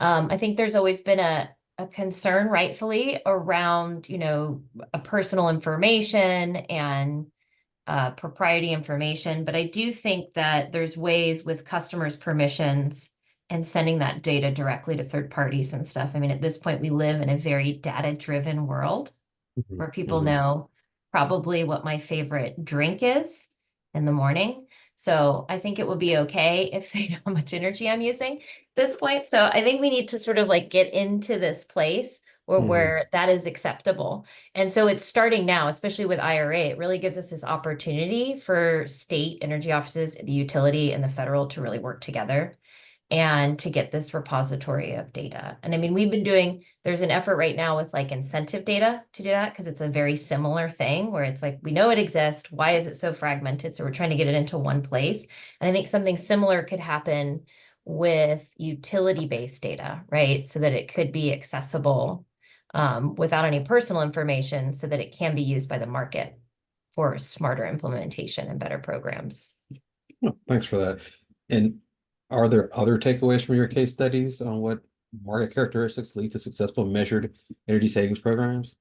I think there's always been a concern, rightfully, around, personal information and propriety information. But I do think that there's ways with customers' permissions and sending that data directly to third parties and stuff. I mean, at this point, we live in a very data-driven world where people know probably what my favorite drink is in the morning. So I think it would be okay if they know how much energy I'm using at this point. So I think we need to sort of like get into this place where that is acceptable. And so it's starting now, especially with IRA. It really gives us this opportunity for state energy offices, the utility, and the federal to really work together and to get this repository of data. And I mean, there's an effort right now with like incentive data to do that because it's a very similar thing where it's like, we know it exists. Why is it so fragmented? So we're trying to get it into one place. And I think something similar could happen with utility-based data, right? So that it could be accessible without any personal information so that it can be used by the market for smarter implementation and better programs. Oh, thanks for that. And are there other takeaways from your case studies on what market characteristics lead to successful measured energy savings programs?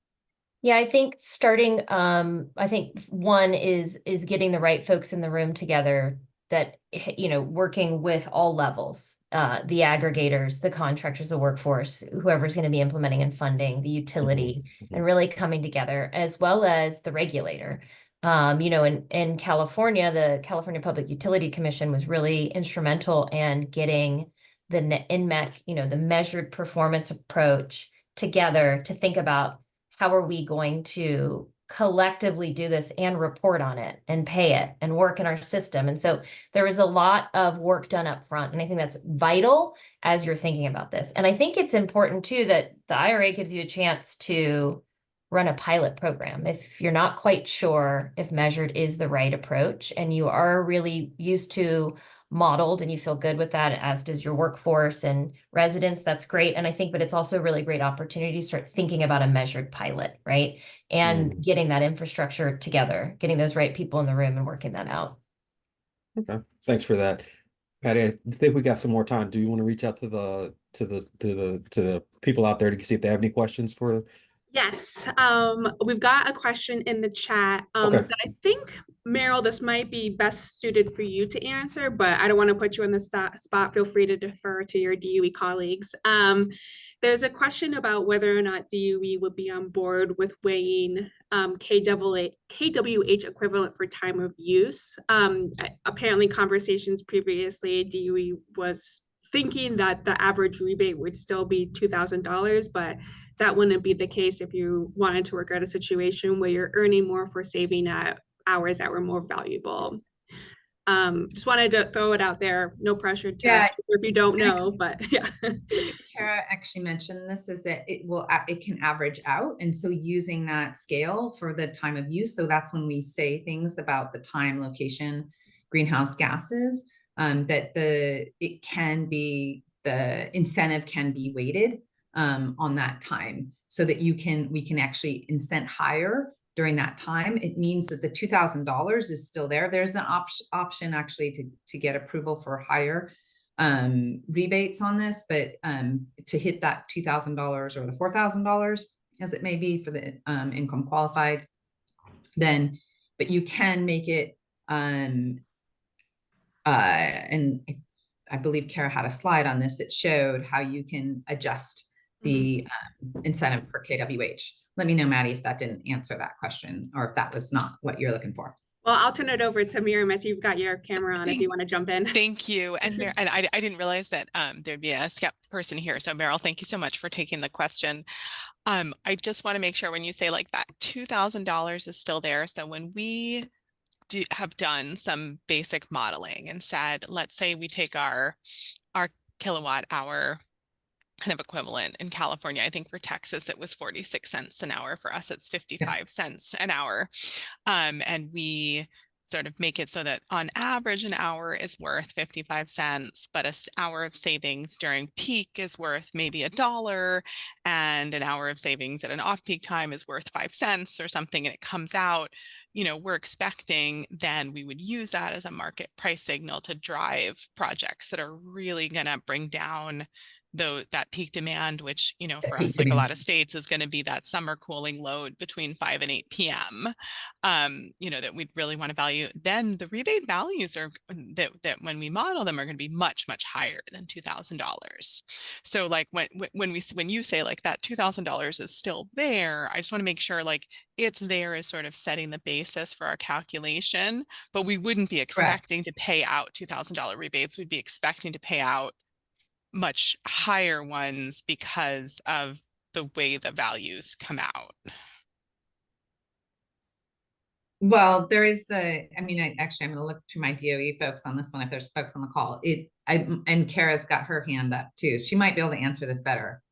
Yeah, I think starting, I think one is getting the right folks in the room together that, working with all levels, the aggregators, the contractors, the workforce, whoever's going to be implementing and funding, the utility, and really coming together, as well as the regulator. In California, the California Public Utility Commission was really instrumental in getting the NMEC, the measured performance approach together to think about how are we going to collectively do this and report on it and pay it and work in our system. And so there was a lot of work done up front. And I think that's vital as you're thinking about this. And I think it's important too that the IRA gives you a chance to run a pilot program. If you're not quite sure if measured is the right approach and you are really used to modeled and you feel good with that, as does your workforce and residents, that's great. And I think, but it's also a really great opportunity to start thinking about a measured pilot, right? And getting that infrastructure together, getting those right people in the room and working that out. Okay, thanks for that. Patty, I think we got some more time. Do you want to reach out to the people out there to see if they have any questions for? Yes, we've got a question in the chat Okay. that I think, Meryl, this might be best suited for you to answer, but I don't want to put you in the spot. Feel free to defer to your DOE colleagues. There's a question about whether or not DOE would be on board with weighing KWH equivalent for time of use. Apparently, conversations previously, DOE was thinking that the average rebate would still be $2,000, but that wouldn't be the case if you wanted to work out a situation where you're earning more for saving at hours that were more valuable. Just wanted to throw it out there. No pressure to if you don't know, but yeah. Kara actually mentioned this, is that it can average out. And so using that scale for the time of use. So that's when we say things about the time, location, greenhouse gases, that the incentive can be weighted on that time, so that we can actually incent higher during that time. It means that the $2,000 is still there. There's an option actually to get approval for higher rebates on this, but to hit that $2,000 or the $4,000 as it may be for the income qualified, but you can make it and I believe Kara had a slide on this that showed how you can adjust the incentive per KWH. Let me know, Maddie, if that didn't answer that question, or if that was not what you're looking for. Well, I'll turn it over to Miriam as you've got your camera on if you want to jump in. Thank you. And I didn't realize that there'd be a SCEP person here. So Meryl, thank you so much for taking the question. I just want to make sure when you say like that $2,000 is still there. So when we have done some basic modeling and said, let's say we take our kilowatt hour kind of equivalent in California. I think for Texas, it was 46 cents an hour. For us, it's 55 cents an hour. And we sort of make it so that on average, an hour is worth 55 cents, but an hour of savings during peak is worth maybe $1, and an hour of savings at an off-peak time is worth 5 cents or something. And it comes out, we're expecting then we would use that as a market price signal to drive projects that are really going to bring down that peak demand, which, for us, like a lot of states, is going to be that summer cooling load between 5 and 8 p.m. That we'd really want to value. Then the rebate values are that when we model them are going to be much, much higher than $2,000. So like when you say like that $2,000 is still there, I just want to make sure like it's there as sort of setting the basis for our calculation, but we wouldn't be expecting to pay out $2,000 rebates. We'd be expecting to pay out much higher ones because of the way the values come out. Well, there is I'm going to look through my DOE folks on this one, if there's folks on the call. And Kara's got her hand up too. She might be able to answer this better.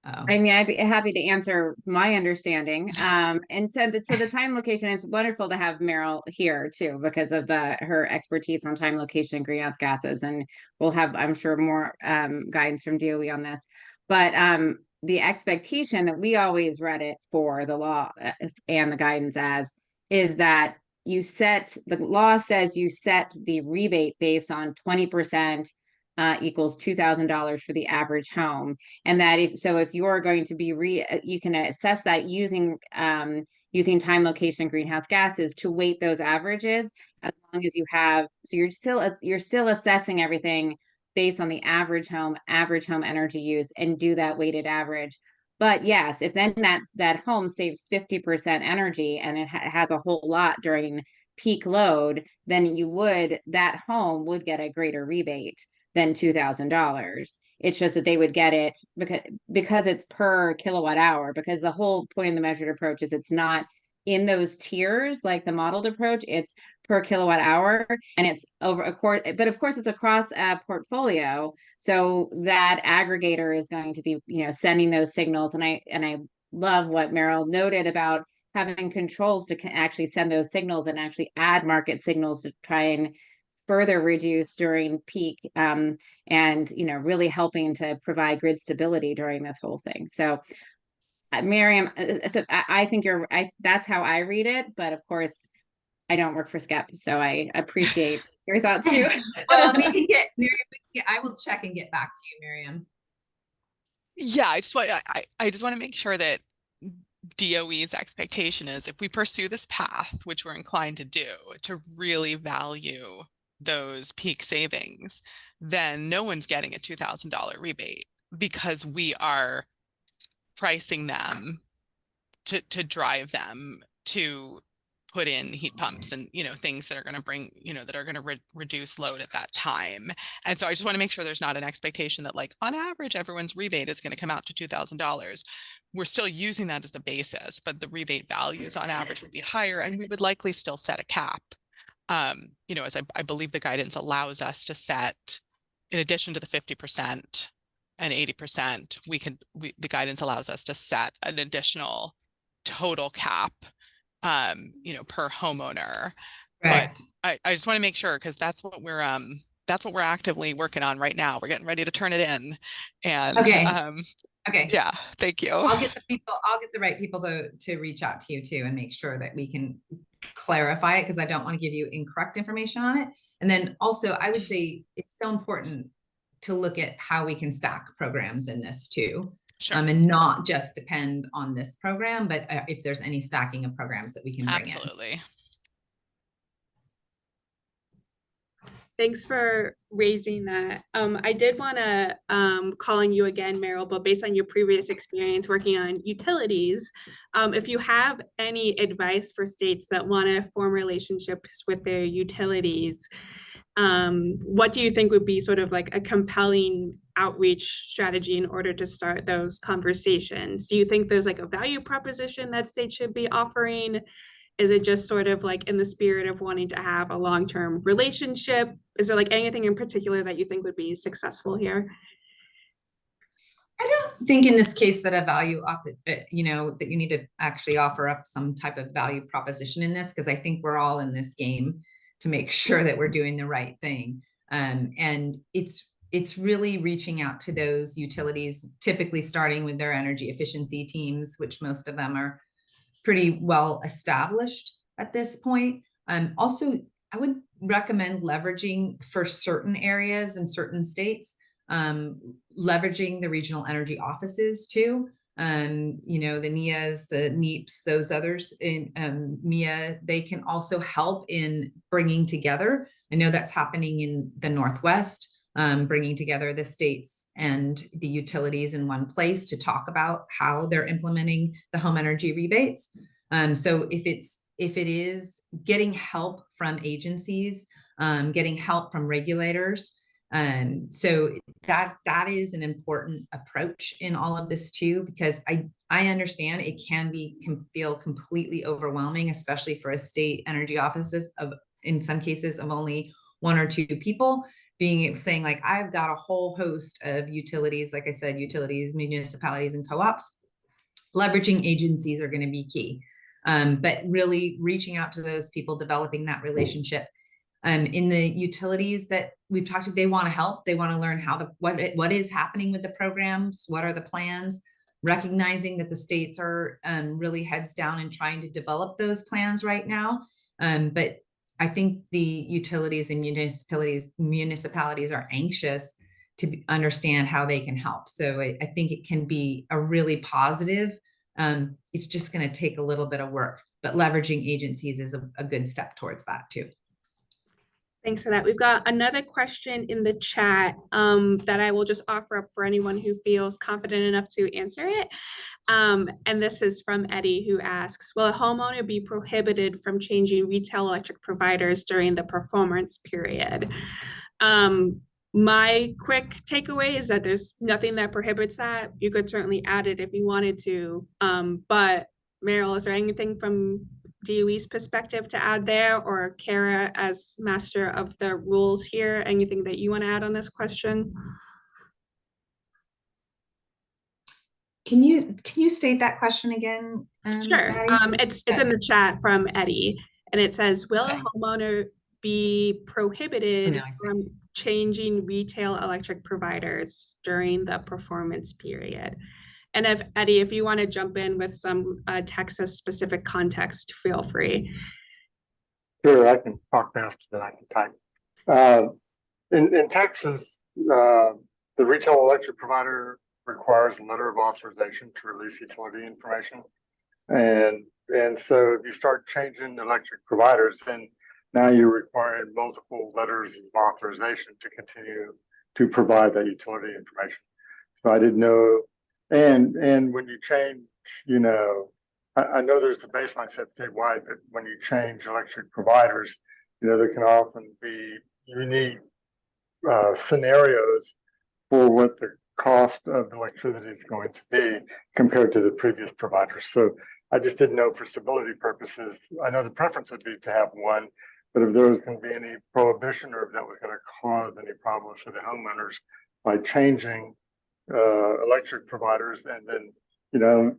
I mean, I'd be happy to answer my understanding. And so the time location, it's wonderful to have Meryl here too, because of her expertise on time, location, and greenhouse gases. And we'll have, I'm sure, more guidance from DOE on this. But the expectation that we always read it for the law and the guidance as is that the law says you set the rebate based on 20% equals $2,000 for the average home. And that if you're going to be you can assess that using time, location, greenhouse gases to weight those averages, as long as you have, so you're still assessing everything based on the average home energy use, and do that weighted average. But yes, if then that home saves 50% energy and it has a whole lot during peak load, then that home would get a greater rebate than $2,000. It's just that they would get it because it's per kilowatt hour, because the whole point of the measured approach is it's not in those tiers like the modeled approach, it's per kilowatt hour, and it's over a course, but of course it's across a portfolio. So that aggregator is going to be, sending those signals. And I love what Meryl noted about having controls to actually send those signals and actually add market signals to try and further reduce during peak, and really helping to provide grid stability during this whole thing. So Miriam, so I think that's how I read it, but of course I don't work for SCEP, so I appreciate your thoughts too. Well, we can get Miriam. I will check and get back to you, Miriam. Yeah, I just want to make sure that DOE's expectation is if we pursue this path, which we're inclined to do, to really value those peak savings, then no one's getting a $2,000 rebate because we are pricing them to drive them to put in heat pumps and, things that are going to bring, that are going to reduce load at that time. And so I just want to make sure there's not an expectation that, like, on average, everyone's rebate is going to come out to $2,000. We're still using that as the basis, but the rebate values on average would be higher, and we would likely still set a cap. As I believe the guidance allows us to set, in addition to the 50% and 80%, the guidance allows us to set an additional total cap, per homeowner. Correct. But I just want to make sure, because that's what we're actively working on right now. We're getting ready to turn it in. And okay. Yeah, thank you. I'll get the right people to reach out to you too, and make sure that we can clarify it, because I don't want to give you incorrect information on it. And then also, I would say it's so important to look at how we can stack programs in this too. Sure. And not just depend on this program, but if there's any stacking of programs that we can bring Absolutely. in. Thanks for raising that. I did want to call on you again, Meryl, but based on your previous experience working on utilities, if you have any advice for states that want to form relationships with their utilities, what do you think would be sort of like a compelling outreach strategy in order to start those conversations? Do you think there's like a value proposition that states should be offering? Is it just sort of like in the spirit of wanting to have a long-term relationship? Is there like anything in particular that you think would be successful here? I don't think in this case that a value, that you need to actually offer up some type of value proposition in this, because I think we're all in this game to make sure that we're doing the right thing. And it's really reaching out to those utilities, typically starting with their energy efficiency teams, which most of them are pretty well established at this point. Also, I would recommend leveraging for certain areas in certain states, leveraging the regional energy offices too. The NEAs, the NEEPs, those others in MEA, they can also help in bringing together. I know that's happening in the Northwest, bringing together the states and the utilities in one place to talk about how they're implementing the home energy rebates. So if it is getting help from agencies, getting help from regulators, so that is an important approach in all of this too, because I understand it can feel completely overwhelming, especially for a state energy offices in some cases of only one or two people saying like, I've got a whole host of utilities, like I said, utilities, municipalities, and co-ops. Leveraging agencies are going to be key. But really reaching out to those people, developing that relationship. In the utilities that we've talked to, they want to help. They want to learn what is happening with the programs, what are the plans, recognizing that the states are really heads down and trying to develop those plans right now. But I think the utilities and municipalities are anxious to understand how they can help. So I think it can be a really positive. It's just going to take a little bit of work, but leveraging agencies is a good step towards that too. Thanks for that. We've got another question in the chat that I will just offer up for anyone who feels confident enough to answer it. And this is from Eddie, who asks, will a homeowner be prohibited from changing retail electric providers during the performance period? My quick takeaway is that there's nothing that prohibits that. You could certainly add it if you wanted to. But Meryl, is there anything from DOE's perspective to add there, or Kara as master of the rules here, anything that you want to add on this question? Can you state that question again? Sure. It's in the chat from Eddie, and it says, will a homeowner be prohibited from changing retail electric providers during the performance period? And if Eddie, if you want to jump in with some Texas specific context, feel free. Sure, I can talk faster than I can type. In Texas, the retail electric provider requires a letter of authorization to release utility information. And so if you start changing electric providers, then now you're requiring multiple letters of authorization to continue to provide that utility information. So I didn't know, and when you change, you know, I know there's a baseline set statewide, but when you change electric providers, you know, there can often be unique scenarios for what the cost of electricity is going to be compared to the previous providers. So I just didn't know for stability purposes. I know the preference would be to have one, but if there was going to be any prohibition or if that was going to cause any problems for the homeowners by changing electric providers, and then, you know,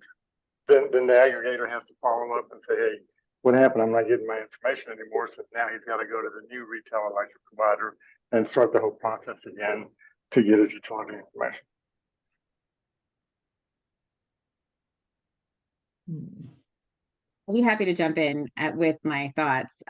then the aggregator has to follow up and say, hey, what happened? I'm not getting my information anymore. So now he's got to go to the new retail electric provider and start the whole process again to get his utility information. I'll be happy to jump in with my thoughts,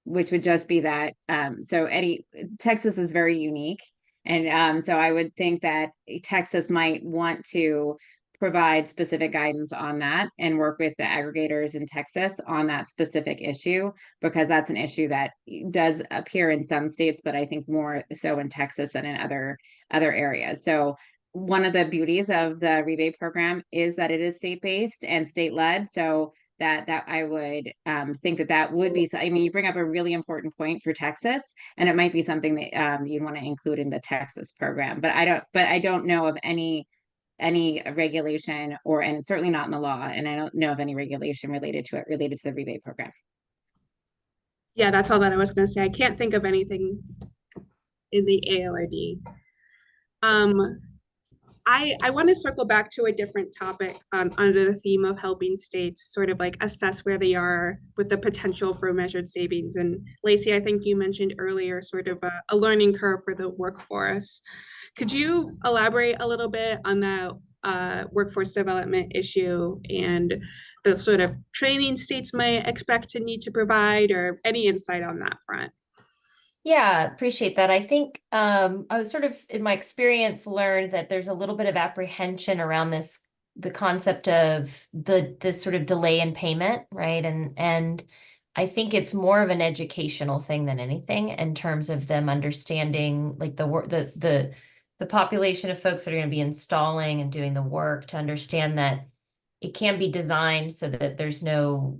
which would just be that, so Eddie, Texas is very unique. And so I would think that Texas might want to provide specific guidance on that and work with the aggregators in Texas on that specific issue, because that's an issue that does appear in some states, but I think more so in Texas than in other areas. So one of the beauties of the rebate program is that it is state-based and state-led. So that I would think that would be, I mean, you bring up a really important point for Texas, and it might be something that you'd want to include in the Texas program. But I don't know of any regulation, and certainly not in the law, and I don't know of any regulation related to the rebate program. Yeah, that's all that I was going to say. I can't think of anything in the AORD. I want to circle back to a different topic under the theme of helping states sort of like assess where they are with the potential for measured savings. And Lacey, I think you mentioned earlier sort of a learning curve for the workforce. Could you elaborate a little bit on that workforce development issue and the sort of training states might expect to need to provide, or any insight on that front? Yeah, appreciate that. I think I was sort of, in my experience, learned that there's a little bit of apprehension around the concept of this sort of delay in payment, right? And I think it's more of an educational thing than anything, in terms of them understanding like the population of folks that are going to be installing and doing the work, to understand that it can be designed so that they're still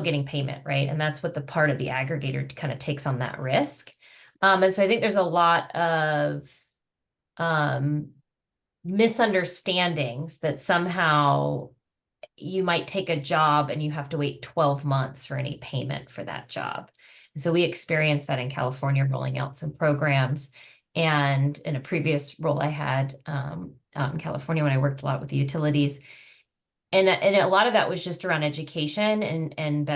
getting payment, right? And that's what the part of the aggregator kind of takes on that risk. And so I think there's a lot of misunderstandings that somehow you might take a job and you have to wait 12 months for any payment for that job. And so we experienced that in California, rolling out some programs. And in a previous role I had out in California, when I worked a lot with the utilities, and a lot of that was just around education and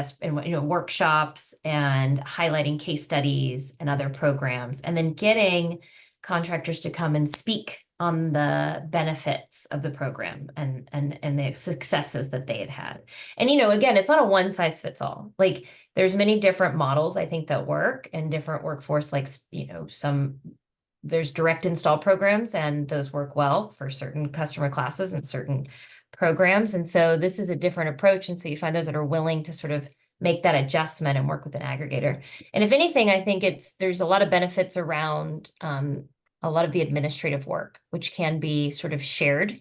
workshops and highlighting case studies and other programs, and then getting contractors to come and speak on the benefits of the program and the successes that they had. And, again, it's not a one size fits all. Like, there's many different models, I think, that work in different workforce, like, there's direct install programs, and those work well for certain customer classes and certain programs. And so this is a different approach. And so you find those that are willing to sort of make that adjustment and work with an aggregator. And if anything, I think there's a lot of benefits around a lot of the administrative work, which can be sort of shared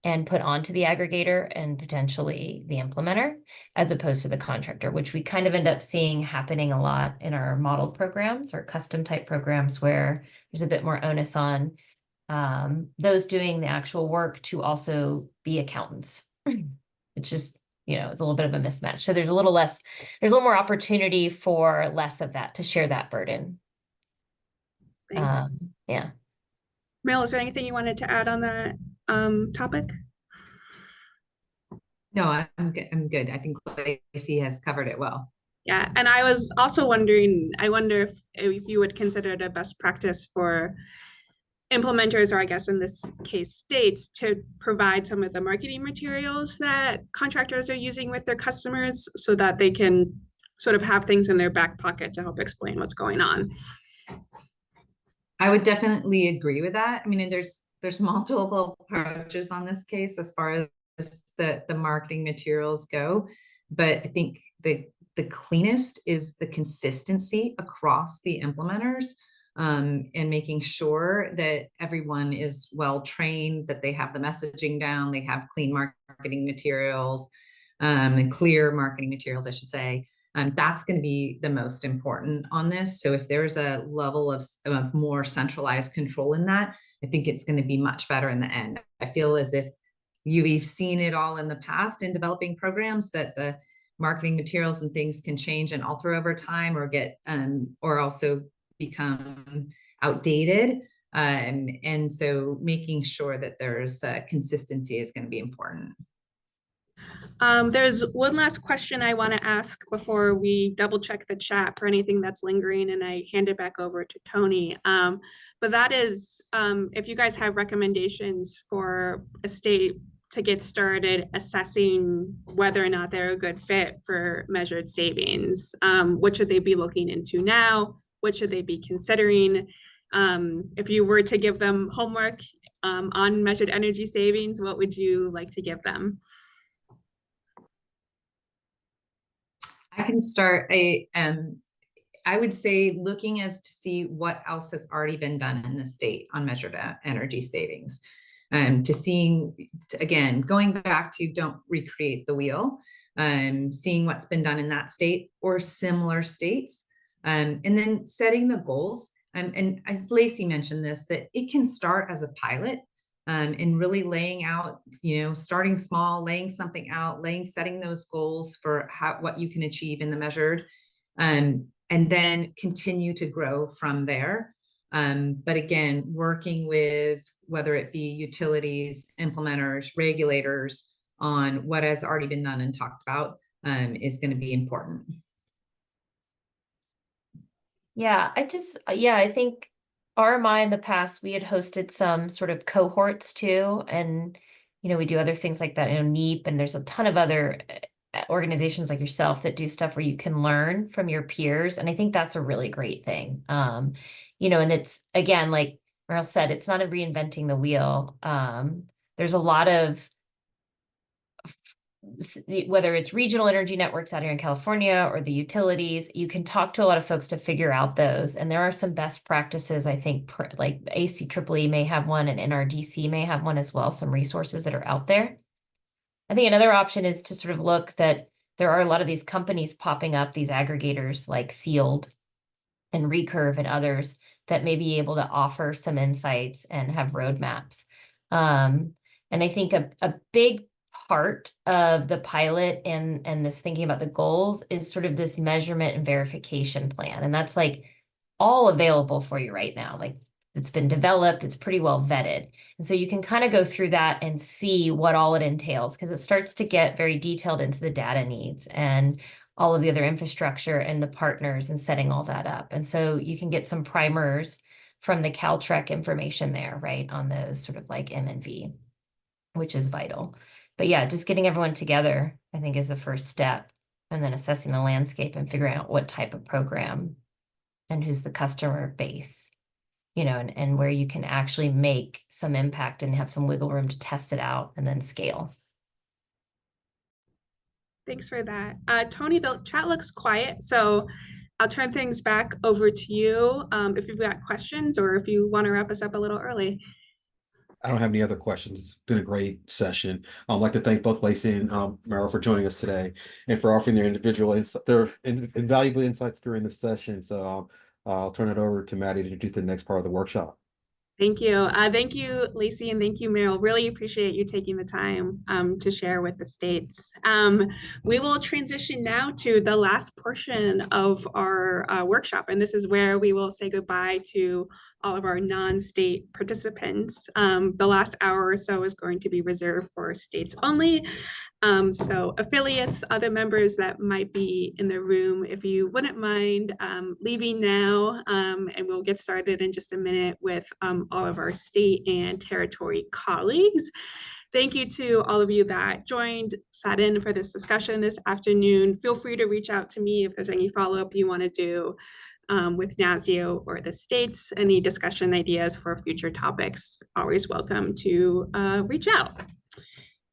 and put onto the aggregator and potentially the implementer, as opposed to the contractor, which we kind of end up seeing happening a lot in our modeled programs or custom type programs, where there's a bit more onus on those doing the actual work to also be accountants. It's just, it's a little bit of a mismatch. So there's a little more opportunity for less of that, to share that burden. Yeah. Mel, is there anything you wanted to add on that topic? No, I'm good. I'm good. I think Lacey has covered it well. Yeah, and I was also wondering, I wonder if you would consider it a best practice for implementers, or I guess in this case states, to provide some of the marketing materials that contractors are using with their customers, so that they can sort of have things in their back pocket to help explain what's going on. I would definitely agree with that. I mean, and there's multiple approaches on this case as far as the marketing materials go, but I think the cleanest is the consistency across the implementers, and making sure that everyone is well trained, that they have the messaging down, they have clean marketing materials, and clear marketing materials, I should say. That's going to be the most important on this. So if there's a level of more centralized control in that, I think it's going to be much better in the end. I feel as if we've seen it all in the past in developing programs, that the marketing materials and things can change and alter over time, or get or also become outdated. And so making sure that there's consistency is going to be important. There's one last question I want to ask before we double check the chat for anything that's lingering, and I hand it back over to Tony. But that is, if you guys have recommendations for a state to get started assessing whether or not they're a good fit for measured savings, what should they be looking into now? What should they be considering? If you were to give them homework on measured energy savings, what would you like to give them? I can start. I would say looking as to see what else has already been done in the state on measured energy savings. To seeing, again, going back to don't recreate the wheel, seeing what's been done in that state or similar states, and then setting the goals. And as Lacey mentioned this, that it can start as a pilot, and really laying out, starting small, laying something out, setting those goals for what you can achieve in the measured, and then continue to grow from there. But again, working with whether it be utilities, implementers, regulators on what has already been done and talked about is going to be important. Yeah, I think RMI in the past, we had hosted some sort of cohorts too. And, we do other things like that, NEEP, and there's a ton of other organizations like yourself that do stuff where you can learn from your peers. And I think that's a really great thing. And it's, again, like Meryl said, it's not a reinventing the wheel. There's a lot of, whether it's regional energy networks out here in California or the utilities, you can talk to a lot of folks to figure out those. And there are some best practices, I think, like ACEEE may have one and NRDC may have one as well, some resources that are out there. I think another option is to sort of look that there are a lot of these companies popping up, these aggregators like Sealed and Recurve and others that may be able to offer some insights and have roadmaps. And I think a big part of the pilot and this thinking about the goals is sort of this measurement and verification plan. And that's like all available for you right now. Like it's been developed, it's pretty well vetted. And so you can kind of go through that and see what all it entails, because it starts to get very detailed into the data needs and all of the other infrastructure and the partners and setting all that up. And so you can get some primers from the Caltrec information there, right, on those sort of like M&V, which is vital. But yeah, just getting everyone together, I think, is the first step, and then assessing the landscape and figuring out what type of program and who's the customer base, and where you can actually make some impact and have some wiggle room to test it out and then scale. Thanks for that. Tony, the chat looks quiet, so I'll turn things back over to you if you've got questions or if you want to wrap us up a little early. I don't have any other questions. It's been a great session. I'd like to thank both Lacey and Meryl for joining us today and for offering their invaluable insights during the session. So I'll turn it over to Maddie to introduce the next part of the workshop. Thank you. Thank you, Lacey, and thank you, Meryl. Really appreciate you taking the time to share with the states. We will transition now to the last portion of our workshop, and this is where we will say goodbye to all of our non-state participants. The last hour or so is going to be reserved for states only. So affiliates, other members that might be in the room, if you wouldn't mind leaving now, and we'll get started in just a minute with all of our state and territory colleagues. thank you to all of you that sat in for this discussion this afternoon. Feel free to reach out to me if there's any follow-up you want to do with NASEO or the states, any discussion ideas for future topics. Always welcome to reach out.